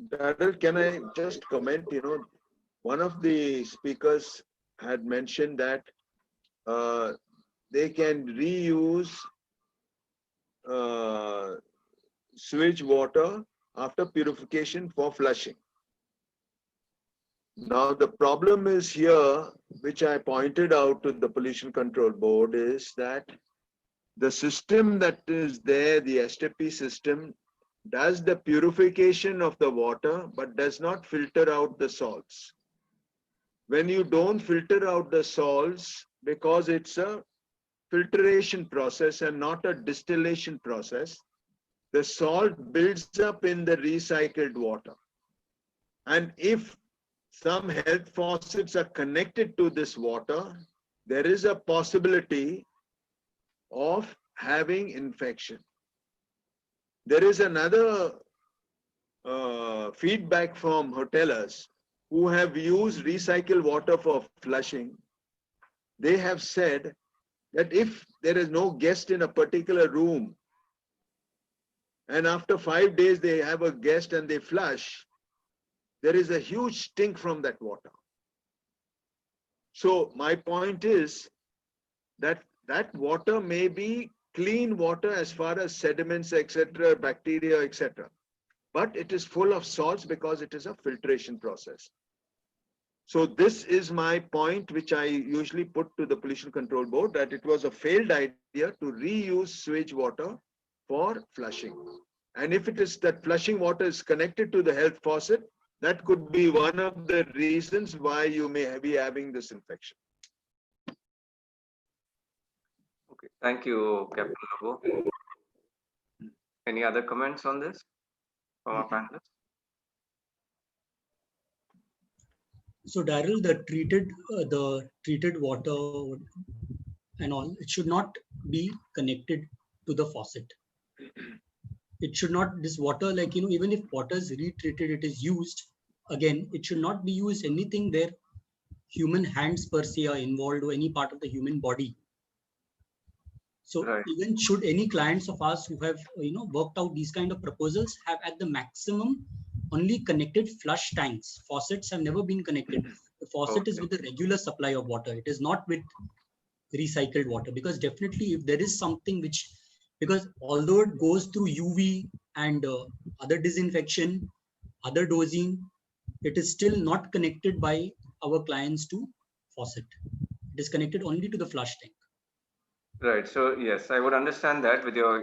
Daryl, can I just comment? One of the speakers had mentioned that they can reuse sewage water after purification for flushing. Now, the problem is here, which I pointed out to the Pollution Control Board, is that the system that is there, the STP system, does the purification of the water, but does not filter out the salts. When you don't filter out the salts, because it's a filtration process and not a distillation process, the salt builds up in the recycled water. And if some health faucets are connected to this water, there is a possibility of having infection. There is another feedback from hoteliers who have used recycled water for flushing. They have said that if there is no guest in a particular room, and after 5 days they have a guest and they flush, there is a huge stink from that water. So my point is that that water may be clean water as far as sediments, etc., bacteria, etc., but it is full of salts because it is a filtration process. So this is my point, which I usually put to the Pollution Control Board, that it was a failed idea to reuse sewage water for flushing. And if it is that flushing water is connected to the health faucet, that could be one of the reasons why you may be having this infection. Okay, thank you, Captain Lobo. Any other comments on this from our panelists? So Daryl, the treated water and all, it should not be connected to the faucet. It should not, this water, like, even if water is retreated, it is used, again, it should not be used anything where human hands per se are involved or any part of the human body. So Right. even should any clients of ours who have, worked out these kind of proposals have at the maximum only connected flush tanks. Faucets have never been connected. The faucet is with the regular supply of water. It is not with recycled water, because definitely if there is something which, because although it goes through UV and other disinfection, other dosing, it is still not connected by our clients to faucet. It is connected only to the flush tank. Right. So yes, I would understand that with your,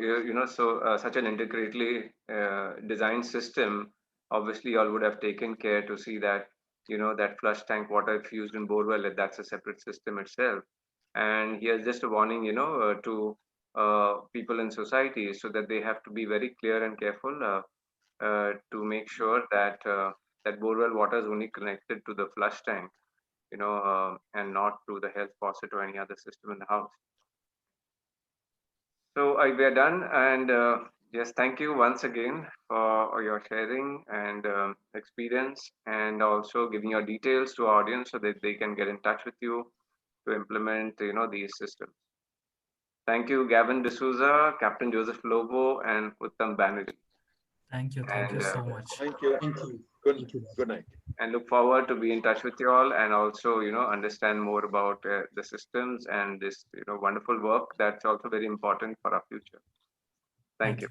such an intricately designed system, obviously you all would have taken care to see that, that flush tank water, if used in borewell, that's a separate system itself. And here's just a warning, to people in society, so that they have to be very clear and careful to make sure that that borewell water is only connected to the flush tank, and not to the health faucet or any other system in the house. So we are done, and yes, thank you once again for your sharing and experience, and also giving your details to our audience so that they can get in touch with you to implement, these systems. Thank you, Gavin D'Souza, Captain Joseph Lobo, and Uttam Banerjee. Thank you And, so much. Thank you. Thank you. Good, Thank you. good night. And look forward to be in touch with you all, and also, understand more about the systems and this, wonderful work that's also very important for our future. Thank you.